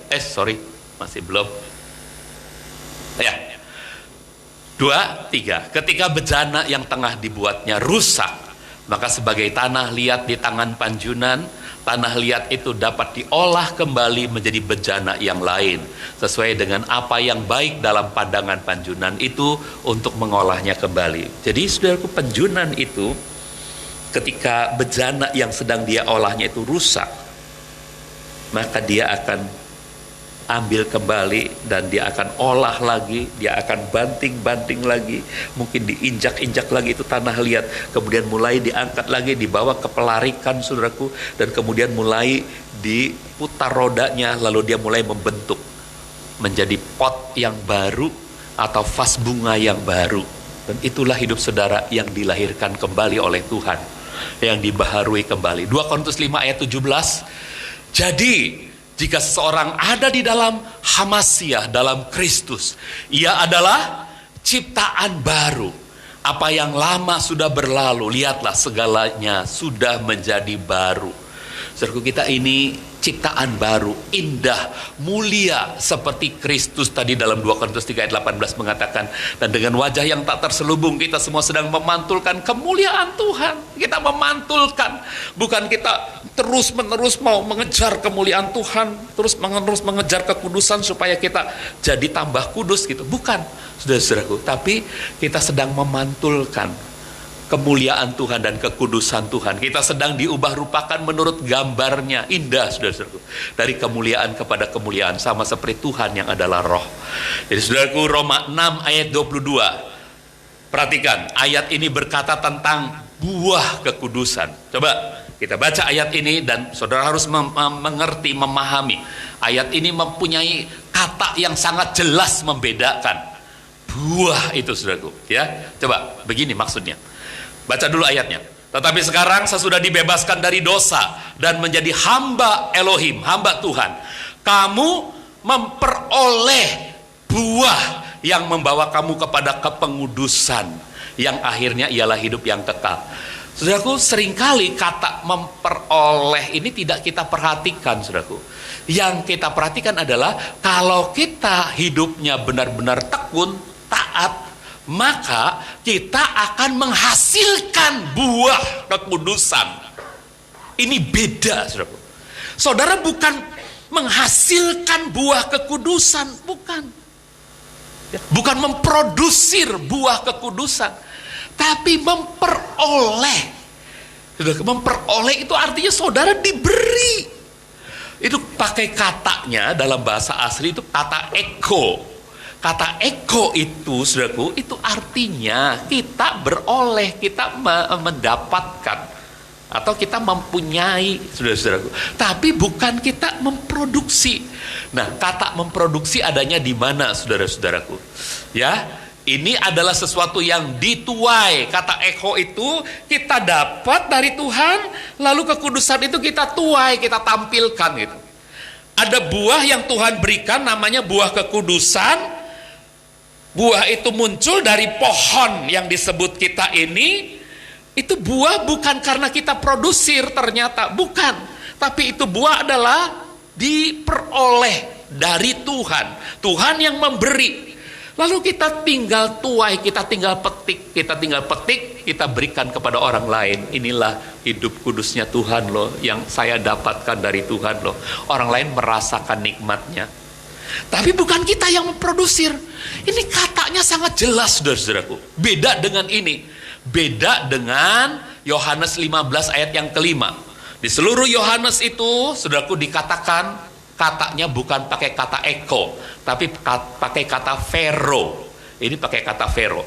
Masih belum. Ya. 2, 3. Ketika bejana yang tengah dibuatnya rusak, maka sebagai tanah liat di tangan panjunan, tanah liat itu dapat diolah kembali menjadi bejana yang lain sesuai dengan apa yang baik dalam pandangan Panjunan itu untuk mengolahnya kembali. Jadi saudaraku, Panjunan itu ketika bejana yang sedang dia olahnya itu rusak, maka dia akan ambil kembali dan dia akan olah lagi, dia akan banting-banting lagi, mungkin diinjak-injak lagi itu tanah liat, kemudian mulai diangkat lagi, dibawa ke pelarikan saudaraku, dan kemudian mulai diputar rodanya, lalu dia mulai membentuk menjadi pot yang baru atau vas bunga yang baru. Dan itulah hidup saudara yang dilahirkan kembali oleh Tuhan, yang dibaharui kembali. 2 Korintus 5 ayat 17. Jadi jika seseorang ada di dalam Hamasiah, dalam Kristus, ia adalah ciptaan baru. Apa yang lama sudah berlalu, lihatlah segalanya sudah menjadi baru. Saudaraku, kita ini ciptaan baru, indah, mulia seperti Kristus tadi dalam 2 Korintus 3 ayat 18 mengatakan. Dan dengan wajah yang tak terselubung kita semua sedang memantulkan kemuliaan Tuhan. Kita memantulkan, bukan kita terus-menerus mau mengejar kemuliaan Tuhan, terus-menerus mengejar kekudusan supaya kita jadi tambah kudus gitu. Bukan, saudara-saudaraku, tapi kita sedang memantulkan kemuliaan Tuhan dan kekudusan Tuhan. Kita sedang diubah rupakan menurut gambarnya. Indah, saudara-saudaraku, dari kemuliaan kepada kemuliaan, sama seperti Tuhan yang adalah roh. Jadi saudaraku, Roma 6 ayat 22. Perhatikan, ayat ini berkata tentang buah kekudusan. Coba kita baca ayat ini dan saudara harus mengerti, memahami. Ayat ini mempunyai kata yang sangat jelas membedakan buah itu, saudaraku. Ya, coba begini maksudnya. Baca dulu ayatnya. Tetapi sekarang sesudah dibebaskan dari dosa dan menjadi hamba Elohim, hamba Tuhan, kamu memperoleh buah yang membawa kamu kepada kepengudusan, yang akhirnya ialah hidup yang kekal. Saudaraku, seringkali kata memperoleh ini tidak kita perhatikan, saudaraku. Yang kita perhatikan adalah kalau kita hidupnya benar-benar tekun, taat, maka kita akan menghasilkan buah kekudusan. Ini beda, saudaraku. Saudara bukan menghasilkan buah kekudusan, bukan. Bukan memprodusir buah kekudusan, tapi memperoleh. Memperoleh itu artinya saudara diberi. Itu pakai katanya dalam bahasa asli itu kata eko. Kata eko itu, saudaraku, itu artinya kita beroleh, kita mendapatkan, atau kita mempunyai, saudara-saudaraku. Tapi bukan kita memproduksi. Nah, kata memproduksi adanya di mana, saudara-saudaraku? Ya, ini adalah sesuatu yang dituai. Kata eko itu kita dapat dari Tuhan, lalu kekudusan itu kita tuai, kita tampilkan gitu. Ada buah yang Tuhan berikan namanya buah kekudusan. Buah itu muncul dari pohon yang disebut kita ini. Itu buah bukan karena kita produsir ternyata, bukan. Tapi itu buah adalah diperoleh dari Tuhan. Tuhan yang memberi. Lalu kita tinggal tuai, kita tinggal petik, kita berikan kepada orang lain. Inilah hidup kudusnya Tuhan loh, yang saya dapatkan dari Tuhan loh. Orang lain merasakan nikmatnya. Tapi bukan kita yang memproduksir. Ini katanya sangat jelas, saudara-saudaraku. Beda dengan ini. Beda dengan Yohanes 15 ayat yang kelima. Di seluruh Yohanes itu, saudaraku, dikatakan katanya bukan pakai kata eko, tapi pakai kata vero. Ini pakai kata vero.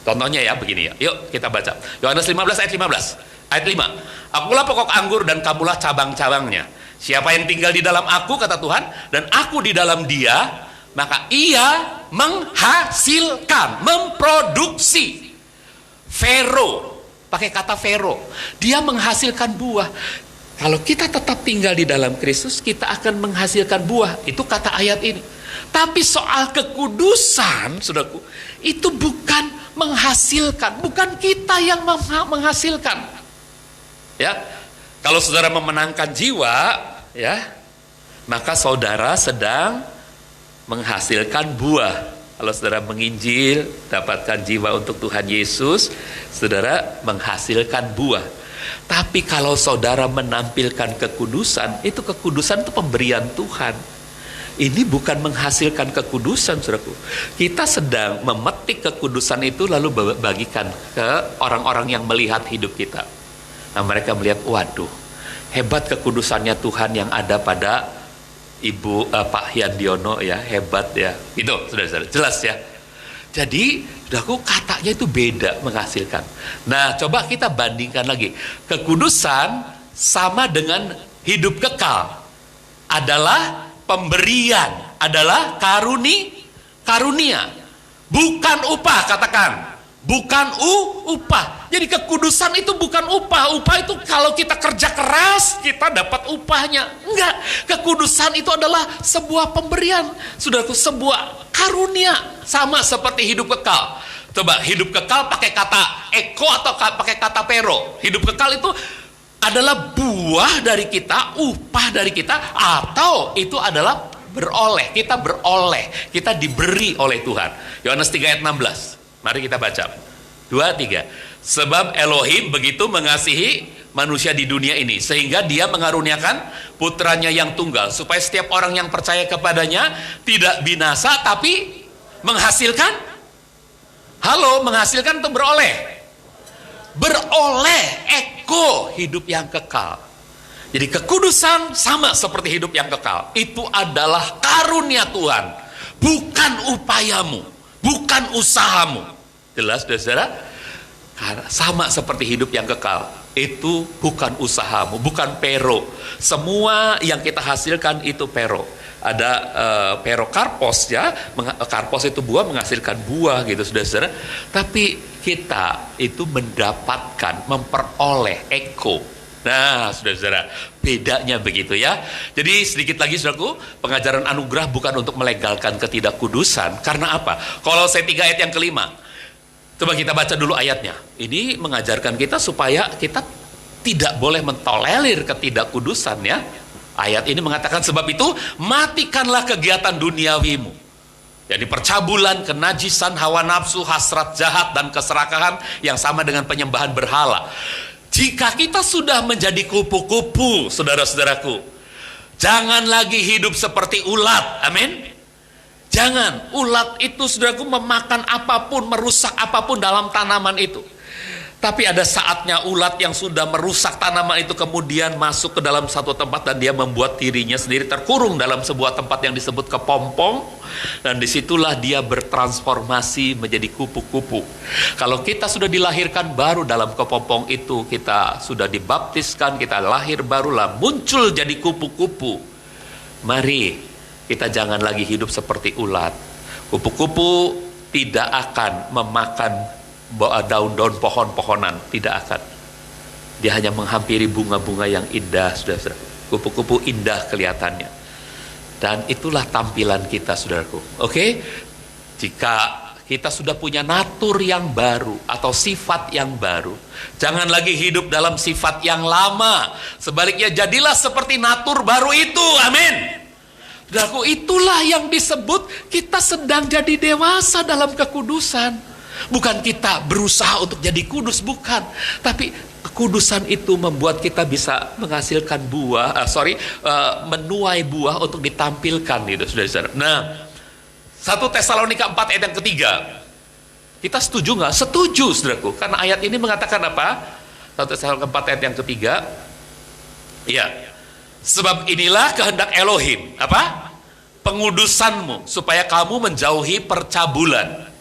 Contohnya ya begini ya. Yuk kita baca. Yohanes 15 ayat 15. Ayat 5. Akulah pokok anggur dan kamulah cabang-cabangnya. Siapa yang tinggal di dalam aku, kata Tuhan, dan aku di dalam dia, maka ia menghasilkan, memproduksi. Vero, pakai kata vero. Dia menghasilkan buah. Kalau kita tetap tinggal di dalam Kristus, kita akan menghasilkan buah. Itu kata ayat ini. Tapi soal kekudusan, saudaraku, itu bukan menghasilkan, bukan kita yang menghasilkan. Ya, kalau saudara memenangkan jiwa, ya, maka saudara sedang menghasilkan buah. Kalau saudara menginjil, dapatkan jiwa untuk Tuhan Yesus, saudara menghasilkan buah. Tapi kalau saudara menampilkan kekudusan, itu kekudusan itu pemberian Tuhan. Ini bukan menghasilkan kekudusan, saudaraku. Kita sedang memetik kekudusan itu lalu bagikan ke orang-orang yang melihat hidup kita. Nah, mereka melihat, waduh, hebat kekudusannya Tuhan yang ada pada Pak Yandiono ya, hebat ya. Itu saudara-saudara, jelas ya. Jadi, saudaraku, katanya itu beda menghasilkan. Nah, coba kita bandingkan lagi. Kekudusan sama dengan hidup kekal. Adalah pemberian, adalah karunia. Bukan upah, katakan. Bukan upah. Jadi kekudusan itu bukan upah. Upah itu kalau kita kerja keras, kita dapat upahnya. Enggak. Kekudusan itu adalah sebuah pemberian. Saudaraku, sebuah karunia. Sama seperti hidup kekal. Coba, hidup kekal pakai kata eko atau pakai kata pero. Hidup kekal itu adalah buah dari kita, upah dari kita, atau itu adalah beroleh. Kita beroleh. Kita diberi oleh Tuhan. Yohanes 3 ayat 16. Mari kita baca. 2, 3. Sebab Elohim begitu mengasihi manusia di dunia ini, sehingga dia mengaruniakan putranya yang tunggal, supaya setiap orang yang percaya kepadanya tidak binasa, tapi menghasilkan. Halo, menghasilkan untuk beroleh. Beroleh, eko, hidup yang kekal. Jadi kekudusan sama seperti hidup yang kekal. Itu adalah karunia Tuhan, bukan upayamu, bukan usahamu. Jelas, saudara? Sama seperti hidup yang kekal. Itu bukan usahamu, bukan pero. Semua yang kita hasilkan itu pero. Ada pero karpos ya. Karpos itu buah, menghasilkan buah gitu, saudara-saudara. Tapi kita itu mendapatkan, memperoleh eko. Nah, saudara-saudara, bedanya begitu ya. Jadi sedikit lagi, saudaraku, pengajaran anugerah bukan untuk melegalkan ketidakkudusan. Karena apa? Kolose 3 ayat yang kelima. Coba kita baca dulu ayatnya. Ini mengajarkan kita supaya kita tidak boleh mentolerir ketidakkudusan ya. Ayat ini mengatakan, sebab itu matikanlah kegiatan duniawimu. Jadi percabulan, kenajisan, hawa nafsu, hasrat jahat, dan keserakahan yang sama dengan penyembahan berhala. Jika kita sudah menjadi kupu-kupu, saudara-saudaraku, jangan lagi hidup seperti ulat. Amin. Jangan. Ulat itu, saudaraku, memakan apapun, merusak apapun dalam tanaman itu. Tapi ada saatnya ulat yang sudah merusak tanaman itu kemudian masuk ke dalam satu tempat dan dia membuat dirinya sendiri terkurung dalam sebuah tempat yang disebut kepompong, dan disitulah dia bertransformasi menjadi kupu-kupu. Kalau kita sudah dilahirkan baru dalam kepompong itu, kita sudah dibaptiskan, kita lahir barulah muncul jadi kupu-kupu. Mari kita jangan lagi hidup seperti ulat. Kupu-kupu tidak akan memakan daun-daun pohon-pohonan, tidak akan. Dia hanya menghampiri bunga-bunga yang indah, saudara-saudara. Kupu-kupu indah kelihatannya. Dan itulah tampilan kita, saudaraku. Oke? Jika kita sudah punya natur yang baru atau sifat yang baru, jangan lagi hidup dalam sifat yang lama. Sebaliknya jadilah seperti natur baru itu. Amin. Saudaraku, itulah yang disebut kita sedang jadi dewasa dalam kekudusan. Bukan kita berusaha untuk jadi kudus, bukan. Tapi kekudusan itu membuat kita bisa menghasilkan buah, menuai buah untuk ditampilkan gitu, saudara-saudara. Nah, 1 Tesalonika 4 ayat yang ketiga. Kita setuju nggak? Setuju, saudaraku. Karena ayat ini mengatakan apa? 1 Tesalonika 4 ayat yang ketiga. Ya. Sebab inilah kehendak Elohim, apa? Pengudusanmu, supaya kamu menjauhi percabulan.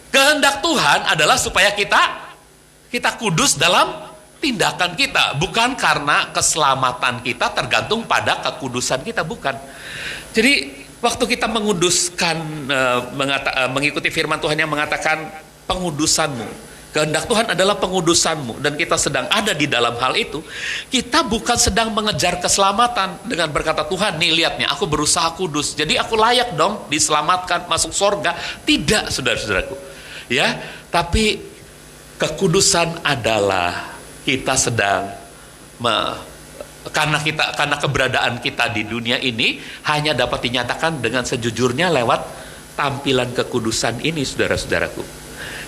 Kehendak Tuhan adalah supaya kita kudus dalam tindakan kita, bukan karena keselamatan kita tergantung pada kekudusan kita, bukan. Jadi waktu kita menguduskan, mengikuti firman Tuhan yang mengatakan pengudusanmu, kehendak Tuhan adalah pengudusanmu, dan kita sedang ada di dalam hal itu. Kita bukan sedang mengejar keselamatan dengan berkata, Tuhan nih lihat nih, aku berusaha kudus, jadi aku layak dong diselamatkan, masuk surga. Tidak, saudara-saudaraku. Ya, tapi kekudusan adalah kita sedang karena keberadaan kita di dunia ini hanya dapat dinyatakan dengan sejujurnya lewat tampilan kekudusan ini, saudara-saudaraku.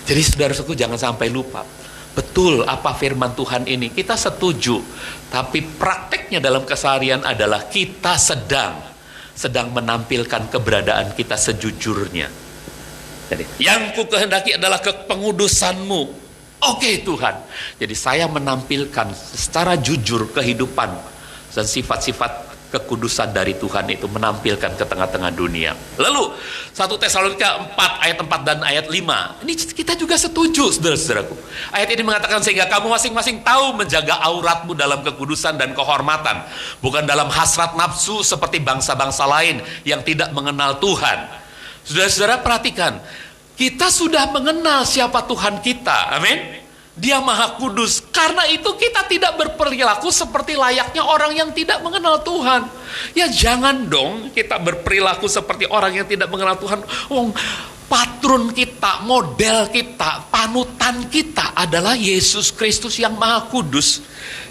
Jadi saudara-saudaraku, jangan sampai lupa betul apa firman Tuhan ini, kita setuju. Tapi prakteknya dalam keseharian adalah kita sedang menampilkan keberadaan kita sejujurnya. Jadi, yang ku kehendaki adalah pengudusanmu. Oke Tuhan. Jadi saya menampilkan secara jujur kehidupan dan sifat-sifat kekudusan dari Tuhan itu, menampilkan ke tengah-tengah dunia. Lalu 1 Tesalonika 4 ayat 4 dan ayat 5. Ini kita juga setuju, saudara-saudaraku. Ayat ini mengatakan, sehingga kamu masing-masing tahu menjaga auratmu dalam kekudusan dan kehormatan, bukan dalam hasrat nafsu seperti bangsa-bangsa lain yang tidak mengenal Tuhan. Saudara-saudara perhatikan, kita sudah mengenal siapa Tuhan kita. Amin. Dia Maha Kudus. Karena itu kita tidak berperilaku seperti layaknya orang yang tidak mengenal Tuhan. Ya jangan dong kita berperilaku seperti orang yang tidak mengenal Tuhan. Patron kita, model kita, panutan kita adalah Yesus Kristus yang Maha Kudus.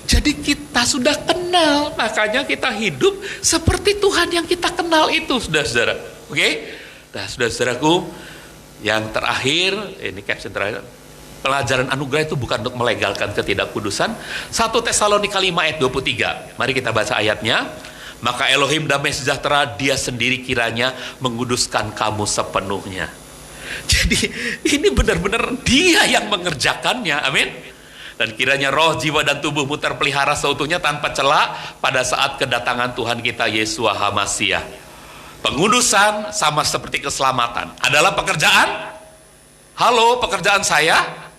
Jadi kita sudah kenal, makanya kita hidup seperti Tuhan yang kita kenal itu, saudara-saudara. Oke? Nah, saudara-saudaraku, yang terakhir, ini caption terakhir. Pelajaran anugerah itu bukan untuk melegalkan ketidakkudusan. 1 Tesalonika 5 ayat 23. Mari kita baca ayatnya. Maka Elohim damai sejahtera, dia sendiri kiranya menguduskan kamu sepenuhnya. Jadi ini benar-benar dia yang mengerjakannya. Amin. Dan kiranya roh, jiwa, dan tubuhmu terpelihara seutuhnya tanpa celah pada saat kedatangan Tuhan kita Yesua HaMasiah. Pengudusan sama seperti keselamatan adalah pekerjaan. Halo, pekerjaan saya?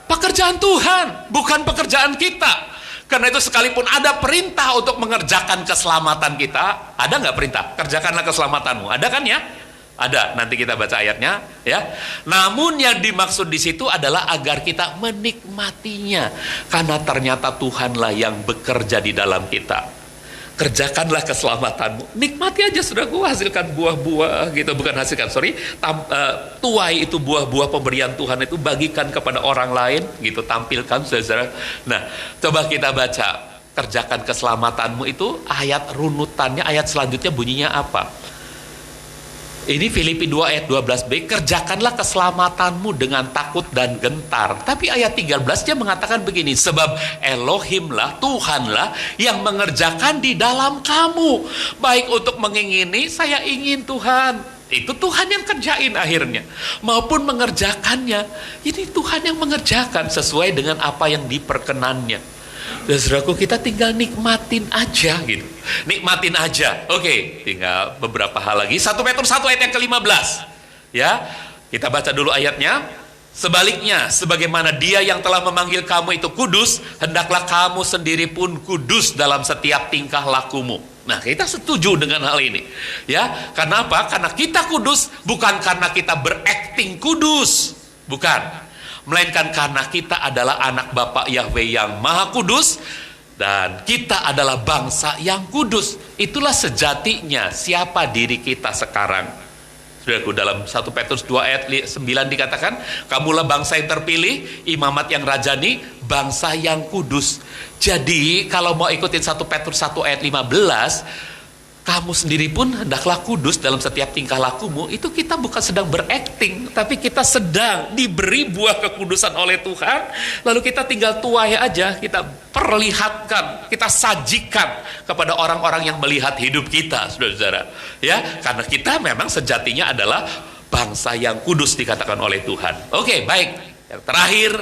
Pekerjaan Tuhan, bukan pekerjaan kita. Karena itu sekalipun ada perintah untuk mengerjakan keselamatan kita, ada nggak perintah? Kerjakanlah keselamatanmu. Ada kan ya? Ada. Nanti kita baca ayatnya, ya. Namun yang dimaksud di situ adalah agar kita menikmatinya, karena ternyata Tuhanlah yang bekerja di dalam kita. Kerjakanlah keselamatanmu. Nikmati aja, saudaraku, hasilkan buah-buah gitu, bukan hasilkan, tuai itu buah-buah pemberian Tuhan itu, bagikan kepada orang lain gitu, tampilkan, saudara. Nah, coba kita baca, kerjakan keselamatanmu itu ayat runutannya, ayat selanjutnya bunyinya apa? Ini Filipi 2 ayat 12b, kerjakanlah keselamatanmu dengan takut dan gentar. Tapi ayat 13 dia mengatakan begini, sebab Elohimlah, Tuhanlah yang mengerjakan di dalam kamu, baik untuk mengingini, saya ingin Tuhan, itu Tuhan yang kerjain akhirnya, maupun mengerjakannya, ini Tuhan yang mengerjakan sesuai dengan apa yang diperkenannya. Dan saudaraku, kita tinggal nikmatin aja gitu. Nikmatin aja. Oke, tinggal beberapa hal lagi. 1 Petrus 1 ayat yang ke-15. Ya, kita baca dulu ayatnya. Sebaliknya, sebagaimana dia yang telah memanggil kamu itu kudus, hendaklah kamu sendiri pun kudus dalam setiap tingkah lakumu. Nah, kita setuju dengan hal ini. Ya, karena apa? Karena kita kudus bukan karena kita berakting kudus. Bukan. Melainkan karena kita adalah anak Bapa Yahweh yang Maha Kudus, dan kita adalah bangsa yang kudus. Itulah sejatinya siapa diri kita sekarang. Saudaraku, dalam 1 Petrus 2 ayat 9 dikatakan, kamulah bangsa yang terpilih, imamat yang rajani, bangsa yang kudus. Jadi kalau mau ikutin 1 Petrus 1 ayat 15, kamu sendiri pun hendaklah kudus dalam setiap tingkah lakumu. Itu kita bukan sedang berakting, tapi kita sedang diberi buah kekudusan oleh Tuhan. Lalu kita tinggal tuai aja, kita perlihatkan, kita sajikan kepada orang-orang yang melihat hidup kita, saudara-saudara. Ya, karena kita memang sejatinya adalah bangsa yang kudus dikatakan oleh Tuhan. Oke, baik. Yang terakhir,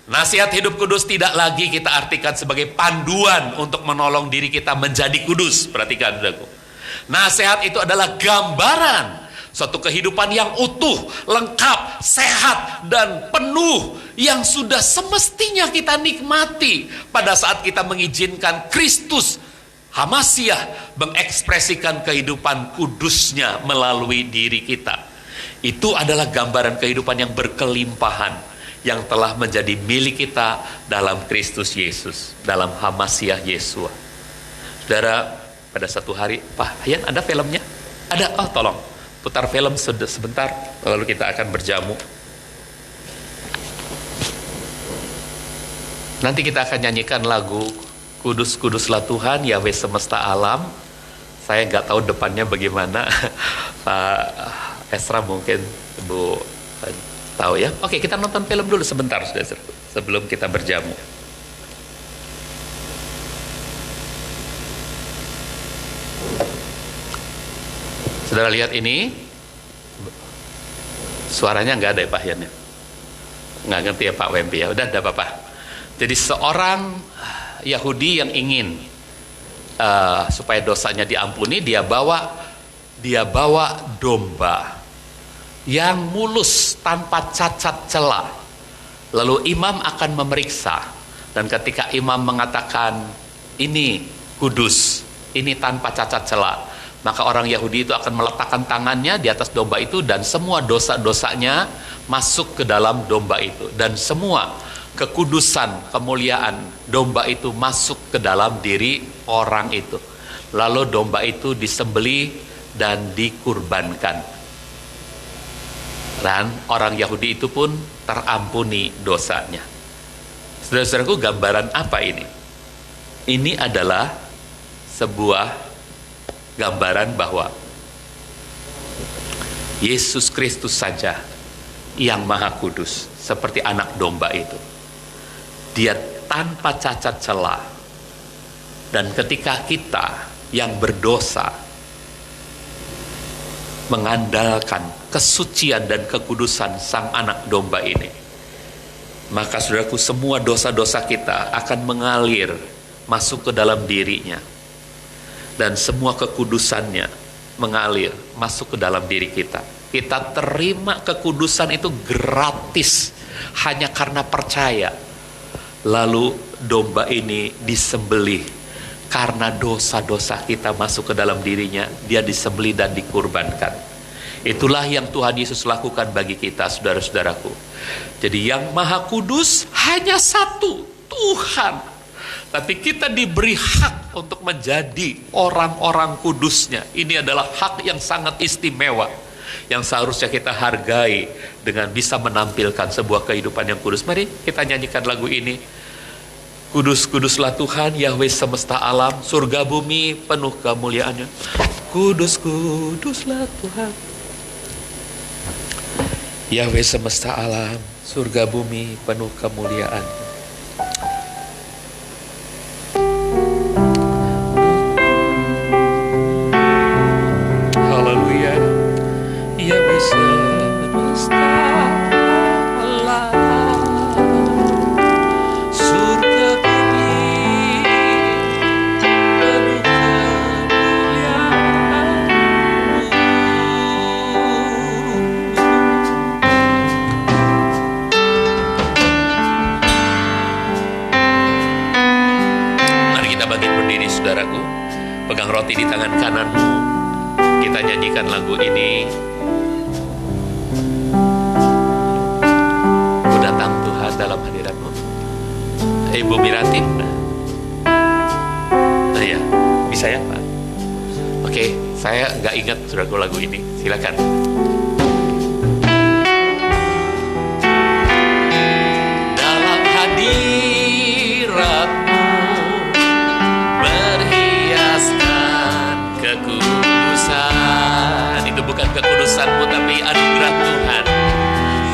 nasihat hidup kudus tidak lagi kita artikan sebagai panduan untuk menolong diri kita menjadi kudus. Perhatikan, saudaraku. Nasihat itu adalah gambaran suatu kehidupan yang utuh, lengkap, sehat, dan penuh yang sudah semestinya kita nikmati pada saat kita mengizinkan Kristus HaMasiah mengekspresikan kehidupan kudusnya melalui diri kita. Itu adalah gambaran kehidupan yang berkelimpahan yang telah menjadi milik kita dalam Kristus Yesus, dalam HaMasiah Yesua. Saudara, pada satu hari, Pak Hayan, ada filmnya? Ada, oh tolong putar film sebentar, lalu kita akan berjamu. Nanti kita akan nyanyikan lagu Kudus Kuduslah Tuhan Yahweh semesta alam. Saya nggak tahu depannya bagaimana. Pak Esra mungkin Bu tahu ya. Oke, kita nonton film dulu sebentar, saudara. sebelum kita berjamu. Saudara lihat ini, suaranya nggak ada ya Pak Yan ya? Nggak ngerti ya Pak Wempi ya? Udah, ada apa-apa. Jadi seorang Yahudi yang ingin supaya dosanya diampuni, dia bawa domba yang mulus tanpa cacat celah. Lalu imam akan memeriksa, dan ketika imam mengatakan ini kudus, ini tanpa cacat celah, maka orang Yahudi itu akan meletakkan tangannya di atas domba itu, dan semua dosa-dosanya masuk ke dalam domba itu, dan semua kekudusan, kemuliaan domba itu masuk ke dalam diri orang itu. Lalu domba itu disembelih dan dikurbankan, dan orang Yahudi itu pun terampuni dosanya. Saudara-saudaraku, gambaran apa ini? Ini adalah sebuah gambaran bahwa Yesus Kristus saja yang maha kudus, seperti anak domba itu. Dia tanpa cacat celah. Dan ketika kita yang berdosa mengandalkan kesucian dan kekudusan sang anak domba ini, maka saudaraku, semua dosa-dosa kita akan mengalir masuk ke dalam dirinya, dan semua kekudusannya mengalir masuk ke dalam diri kita. Kita terima kekudusan itu gratis hanya karena percaya. Lalu domba ini disembelih karena dosa-dosa kita masuk ke dalam dirinya. Dia disembelih dan dikurbankan. Itulah yang Tuhan Yesus lakukan bagi kita, saudara-saudaraku. Jadi yang maha kudus hanya satu, Tuhan. Tapi kita diberi hak untuk menjadi orang-orang kudusnya. Ini adalah hak yang sangat istimewa, yang seharusnya kita hargai dengan bisa menampilkan sebuah kehidupan yang kudus. Mari kita nyanyikan lagu ini. Kudus, kuduslah Tuhan, Yahweh semesta alam, surga bumi penuh kemuliaannya. Kudus, kuduslah Tuhan, Yahweh semesta alam, surga bumi penuh kemuliaannya. Haleluya. Yahweh semesta alam, surga bumi penuh kemuliaan. Mari kita bangkit berdiri, saudaraku. Pegang roti di tangan kananmu. Kita nyanyikan lagu ini. Ku datang Tuhan dalam hadirat-Mu. Ibu Mirati, iya, bisa ya Pak? Oke, saya nggak ingat saudaraku lagu ini. Silakan. Dalam hadirat-Mu berhiaskan kekudusan. Itu bukan kekudusan-Mu, tapi anugerah Tuhan.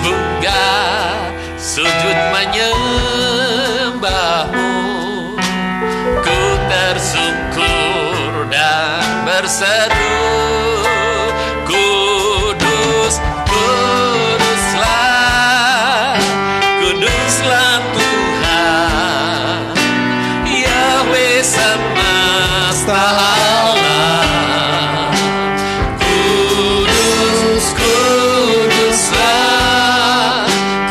Bungkah sujud menyembah-Mu, ku tersungkur dan berseru, kudus, kuduslah, kuduslah Tuhan, Yahweh semesta alam. Kudus, kuduslah,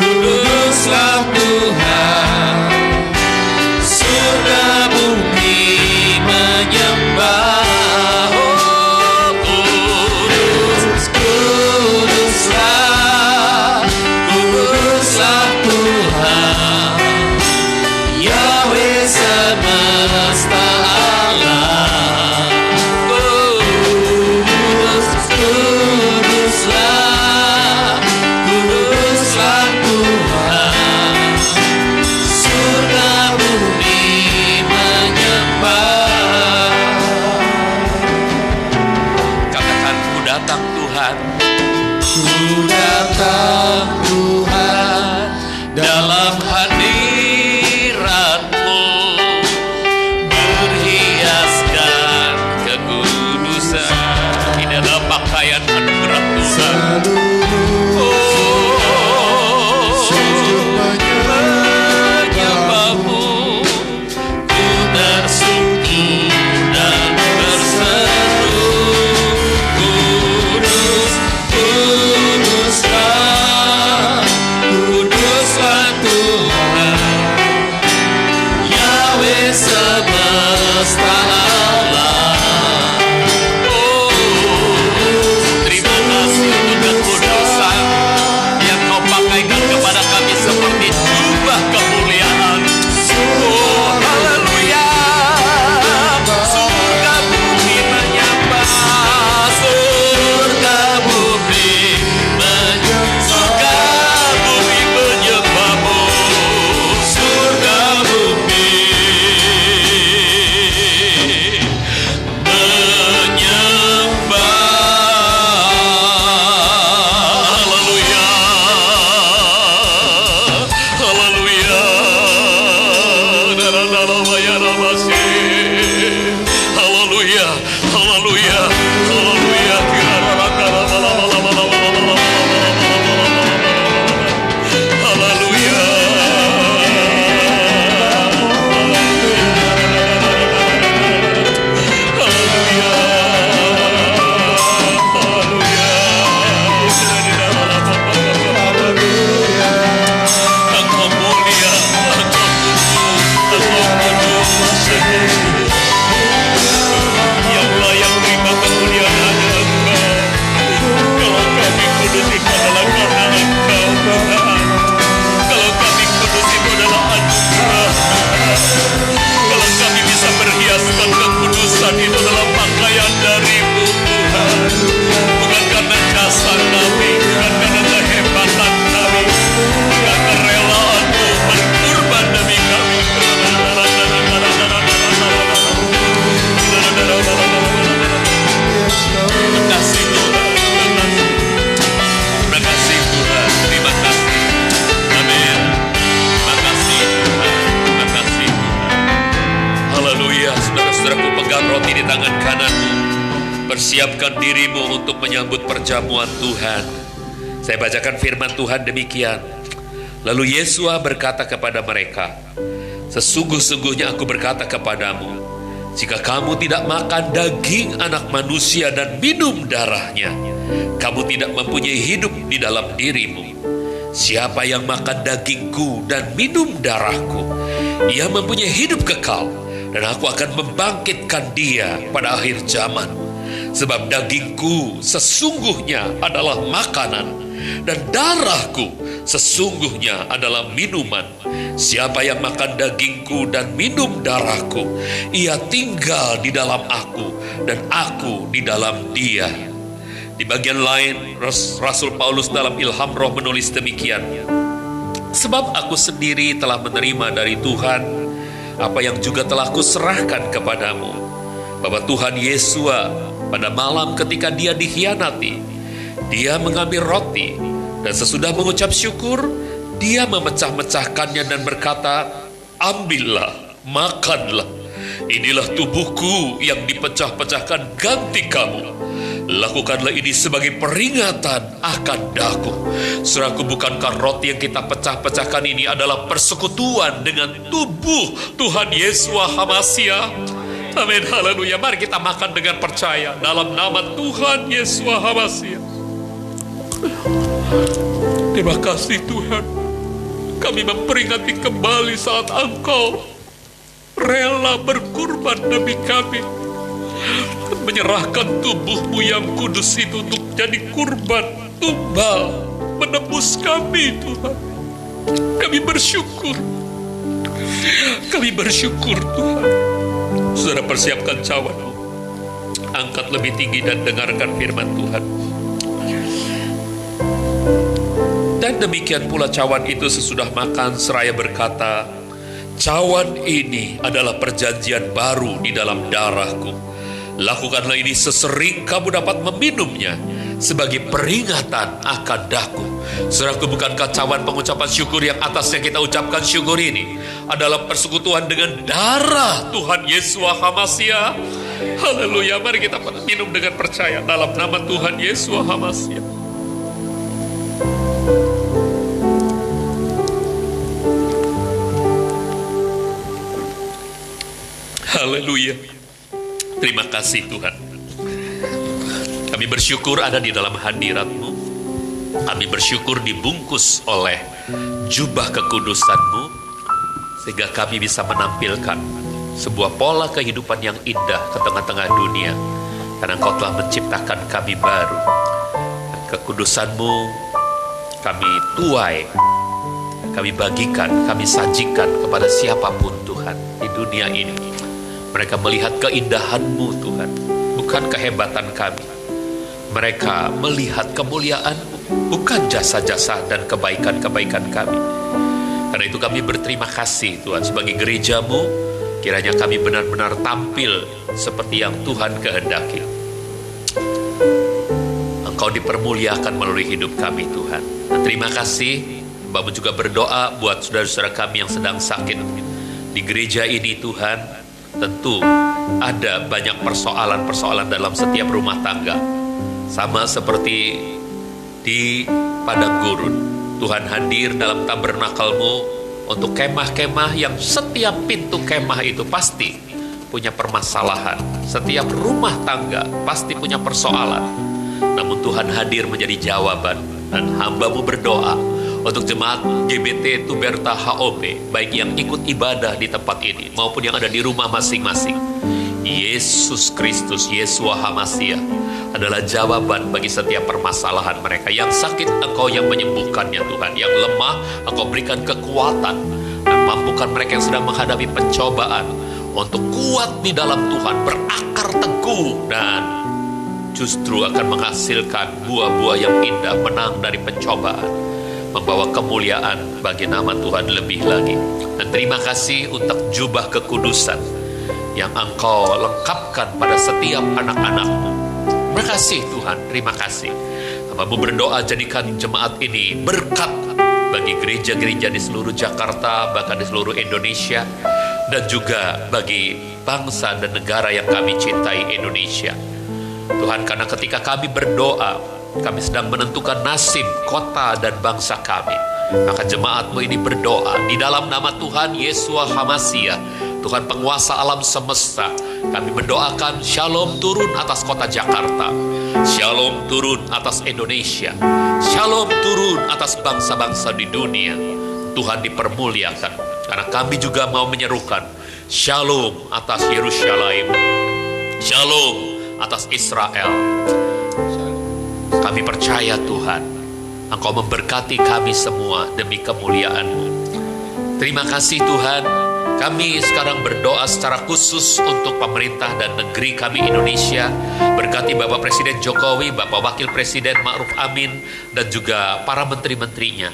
kuduslah Tuhan, surga bumi menyembah. Oh, kudus, kuduslah, kuduslah Tuhan, Yahweh semesta alam. Kudus, kuduslah, kuduslah Tuhan, surga bumi menyembah. Katakan, ku datang Tuhan, ku datang Tuhan, dalam hadirat dosa. sujud Menyembahmu, ku tersungkur dan berseru, kudus, kuduslah, kuduslah Tuhan, Yahweh semesta alam. Terima kasih untuk kekudusan yang kau pakaikan kepada kami seperti jubah kemuliaan. Haleluya. Surga bumi menyembah, surga bumi menyembahmu, surga bumi menyembah. Haleluya. Haleluya. Haleluya. Haleluya. Haleluya. Haleluya. Engkau mulia, Engkau kudus, yang layak terima kemuliaan hanya Engkau. Kalau kami kudus itu adalah karena Engkau, Tuhan. Kalau kami kudus itu adalah anugerah. Kalau kami bisa berhiaskan kekudusan itu adalah pakaian dari-Mu, Tuhan. Bukan karena jasa kami, bukan karena kehebatan kami, bukan kerelaan-Mu berkorban demi kami. Terima kasih Tuhan, terima kasih Tuhan, terima kasih. Amin. Terima kasih Tuhan, terima kasih Tuhan. Haleluya. Saudara-saudaraku, pegang roti di tangan kananmu. Persiapkan dirimu untuk menyambut perjamuan Tuhan. Saya bacakan firman Tuhan demikian. Lalu Yesua berkata kepada mereka, sesungguh-sungguhnya aku berkata kepadamu, jika kamu tidak makan daging anak manusia dan minum darahnya, kamu tidak mempunyai hidup di dalam dirimu. Siapa yang makan dagingku dan minum darahku, ia mempunyai hidup kekal, dan aku akan membangkitkan dia pada akhir zaman. Sebab dagingku sesungguhnya adalah makanan, dan darahku sesungguhnya adalah minuman. Siapa yang makan dagingku dan minum darahku, ia tinggal di dalam aku, dan aku di dalam dia. Di bagian lain, Rasul Paulus dalam ilham roh menulis demikian. Sebab aku sendiri telah menerima dari Tuhan apa yang juga telah kuserahkan kepadamu, bahwa Tuhan Yesua pada malam ketika dia dikhianati, dia mengambil roti, dan sesudah mengucap syukur, dia memecah-mecahkannya dan berkata, ambillah, makanlah. Inilah tubuhku yang dipecah-pecahkan ganti kamu. Lakukanlah ini sebagai peringatan akan daku. Saudaraku, bukankah roti yang kita pecah-pecahkan ini adalah persekutuan dengan tubuh Tuhan Yesua Hamasia? Amin, haleluya. Mari kita makan dengan percaya dalam nama Tuhan Yesua Hamasia. Terima kasih Tuhan. Kami memperingati kembali saat Engkau rela berkorban demi kami, menyerahkan tubuh-Mu yang kudus itu untuk jadi kurban tumbal menebus kami, Tuhan. Kami bersyukur. Kami bersyukur, Tuhan. Saudara, persiapkan cawan. Angkat lebih tinggi dan dengarkan firman Tuhan. Dan demikian pula cawan itu sesudah makan seraya berkata, cawan ini adalah perjanjian baru di dalam darahku. Lakukanlah ini sesering kamu dapat meminumnya sebagai peringatan akan daku. Saudaraku, bukankah cawan pengucapan syukur yang atasnya kita ucapkan syukur ini adalah persekutuan dengan darah Tuhan Yesua Hamasia? Haleluya. Mari kita minum dengan percaya dalam nama Tuhan Yesua Hamasia. Haleluya. Terima kasih Tuhan. Kami bersyukur ada di dalam hadirat-Mu. Kami bersyukur dibungkus oleh jubah kekudusan-Mu, sehingga kami bisa menampilkan sebuah pola kehidupan yang indah ke tengah-tengah dunia. Karena Engkau telah menciptakan kami baru. Dan kekudusan-Mu kami tuai, kami bagikan, kami sajikan kepada siapapun Tuhan di dunia ini. Mereka melihat keindahan-Mu Tuhan, bukan kehebatan kami. Mereka melihat kemuliaan-Mu, bukan jasa-jasa dan kebaikan-kebaikan kami. Karena itu kami berterima kasih Tuhan, sebagai gereja-Mu, kiranya kami benar-benar tampil seperti yang Tuhan kehendaki. Engkau dipermuliakan melalui hidup kami Tuhan. Dan terima kasih, Bapak juga berdoa buat saudara-saudara kami yang sedang sakit. Di gereja ini Tuhan, tentu ada banyak persoalan-persoalan dalam setiap rumah tangga. Sama seperti di padang gurun, Tuhan hadir dalam tabernakel-Mu untuk kemah-kemah yang setiap pintu kemah itu pasti punya permasalahan. Setiap rumah tangga pasti punya persoalan. Namun Tuhan hadir menjadi jawaban. Dan hamba-Mu berdoa untuk jemaat GBT Tuberta HOP, baik yang ikut ibadah di tempat ini maupun yang ada di rumah masing-masing. Yesus Kristus, Yesua HaMasiah adalah jawaban bagi setiap permasalahan mereka. Yang sakit Engkau yang menyembuhkannya Tuhan. Yang lemah Engkau berikan kekuatan. Dan mampukan mereka yang sedang menghadapi pencobaan untuk kuat di dalam Tuhan, berakar teguh, dan justru akan menghasilkan buah-buah yang indah, menang dari pencobaan, membawa kemuliaan bagi nama Tuhan lebih lagi. Dan terima kasih untuk jubah kekudusan yang Engkau lengkapkan pada setiap anak-anak-Mu. Terima kasih Tuhan, terima kasih. Hamba-Mu berdoa jadikan jemaat ini berkat bagi gereja-gereja di seluruh Jakarta, bahkan di seluruh Indonesia, dan juga bagi bangsa dan negara yang kami cintai, Indonesia. Tuhan, karena ketika kami berdoa, kami sedang menentukan nasib kota dan bangsa kami. Maka jemaat-Mu ini berdoa di dalam nama Tuhan Yesua HaMasiah, Tuhan penguasa alam semesta. Kami mendoakan shalom turun atas kota Jakarta, shalom turun atas Indonesia, shalom turun atas bangsa-bangsa di dunia. Tuhan dipermuliakan, karena kami juga mau menyerukan shalom atas Yerusalem, shalom atas Israel. Kami percaya Tuhan, Engkau memberkati kami semua demi kemuliaan-Mu. Terima kasih Tuhan. Kami sekarang berdoa secara khusus untuk pemerintah dan negeri kami Indonesia. Berkati Bapak Presiden Jokowi, Bapak Wakil Presiden Ma'ruf Amin, dan juga para menteri-menterinya.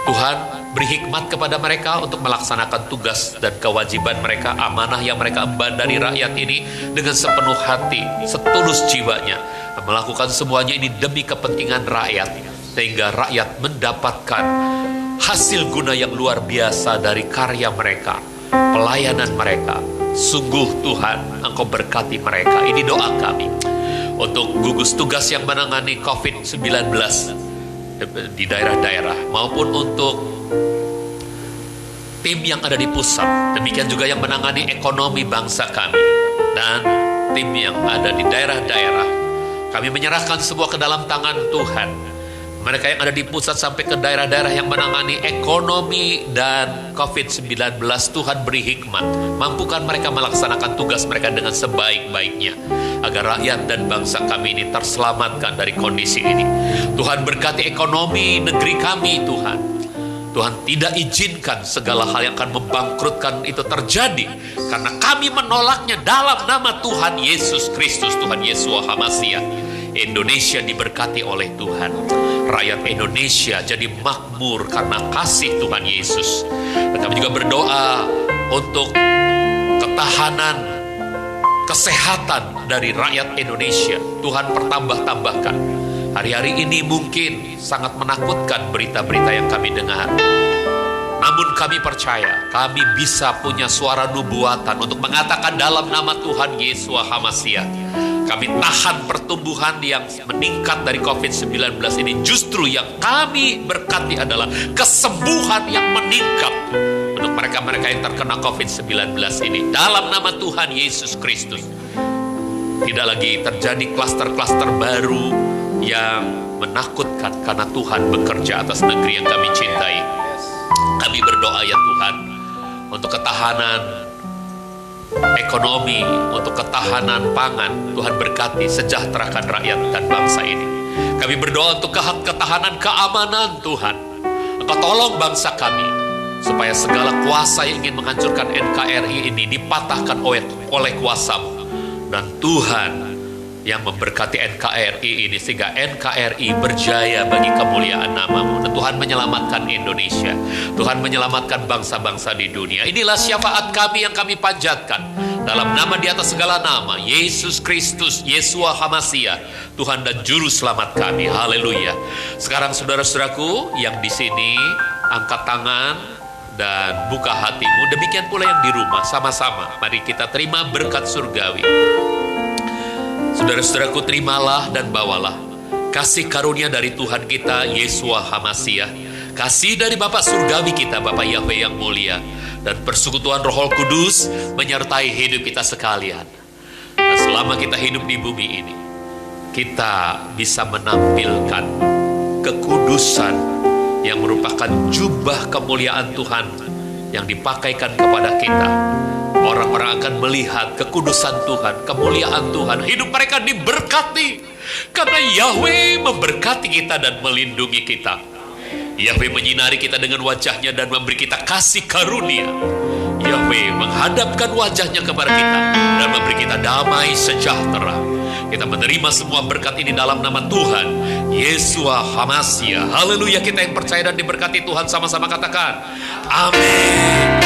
Tuhan, beri hikmat kepada mereka untuk melaksanakan tugas dan kewajiban mereka, amanah yang mereka emban dari rakyat ini dengan sepenuh hati, setulus jiwanya, melakukan semuanya ini demi kepentingan rakyat, sehingga rakyat mendapatkan hasil guna yang luar biasa dari karya mereka, pelayanan mereka. Sungguh Tuhan, Engkau berkati mereka. Ini doa kami untuk gugus tugas yang menangani COVID-19 di daerah-daerah, maupun untuk tim yang ada di pusat, demikian juga yang menangani ekonomi bangsa kami, dan tim yang ada di daerah-daerah. Kami menyerahkan semua ke dalam tangan Tuhan. Mereka yang ada di pusat sampai ke daerah-daerah yang menangani ekonomi dan COVID-19, Tuhan beri hikmat, mampukan mereka melaksanakan tugas mereka dengan sebaik-baiknya, agar rakyat dan bangsa kami ini terselamatkan dari kondisi ini. Tuhan berkati ekonomi negeri kami Tuhan. Tuhan tidak izinkan segala hal yang akan membangkrutkan itu terjadi, karena kami menolaknya dalam nama Tuhan Yesus Kristus, Tuhan Yesua HaMasiah. Indonesia diberkati oleh Tuhan. Rakyat Indonesia jadi makmur karena kasih Tuhan Yesus. Dan kami juga berdoa untuk ketahanan, kesehatan dari rakyat Indonesia. Tuhan pertambah-tambahkan. Hari-hari ini mungkin sangat menakutkan berita-berita yang kami dengar. Namun kami percaya, kami bisa punya suara nubuatan untuk mengatakan dalam nama Tuhan Yesua HaMasiah. Kami tahan pertumbuhan yang meningkat dari COVID-19 ini. Justru yang kami berkati adalah kesembuhan yang meningkat untuk mereka-mereka yang terkena COVID-19 ini. Dalam nama Tuhan Yesus Kristus, tidak lagi terjadi klaster-klaster baru yang menakutkan, karena Tuhan bekerja atas negeri yang kami cintai. Kami berdoa ya Tuhan, untuk ketahanan ekonomi, untuk ketahanan pangan. Tuhan berkati, sejahterakan rakyat dan bangsa ini. Kami berdoa untuk ketahanan keamanan Tuhan. Engkau tolong bangsa kami, supaya segala kuasa yang ingin menghancurkan NKRI ini dipatahkan oleh kuasa-Mu. Dan Tuhan yang memberkati NKRI ini, sehingga NKRI berjaya bagi kemuliaan nama-Mu. Dan Tuhan menyelamatkan Indonesia, Tuhan menyelamatkan bangsa-bangsa di dunia. Inilah syafaat kami yang kami panjatkan dalam nama di atas segala nama, Yesus Kristus, Yesua Hamasia, Tuhan dan Juru Selamat kami. Haleluya. Sekarang saudara-saudaraku yang di sini, angkat tangan dan buka hatimu. Demikian pula yang di rumah, sama-sama mari kita terima berkat surgawi. Saudara-saudaraku, terimalah dan bawalah kasih karunia dari Tuhan kita Yesua Hamasia, kasih dari Bapa surgawi kita, Bapa Yahweh yang mulia, dan persekutuan Roh Kudus menyertai hidup kita sekalian. Dan selama kita hidup di bumi ini, kita bisa menampilkan kekudusan yang merupakan jubah kemuliaan Tuhan yang dipakaikan kepada kita. Orang-orang akan melihat kekudusan Tuhan, kemuliaan Tuhan. Hidup mereka diberkati, karena Yahweh memberkati kita dan melindungi kita. Yahweh menyinari kita dengan wajahnya dan memberi kita kasih karunia. Yahweh menghadapkan wajahnya kepada kita dan memberi kita damai sejahtera. Kita menerima semua berkat ini dalam nama Tuhan Yesua Hamasia. Haleluya. Kita yang percaya dan diberkati Tuhan sama-sama katakan amin.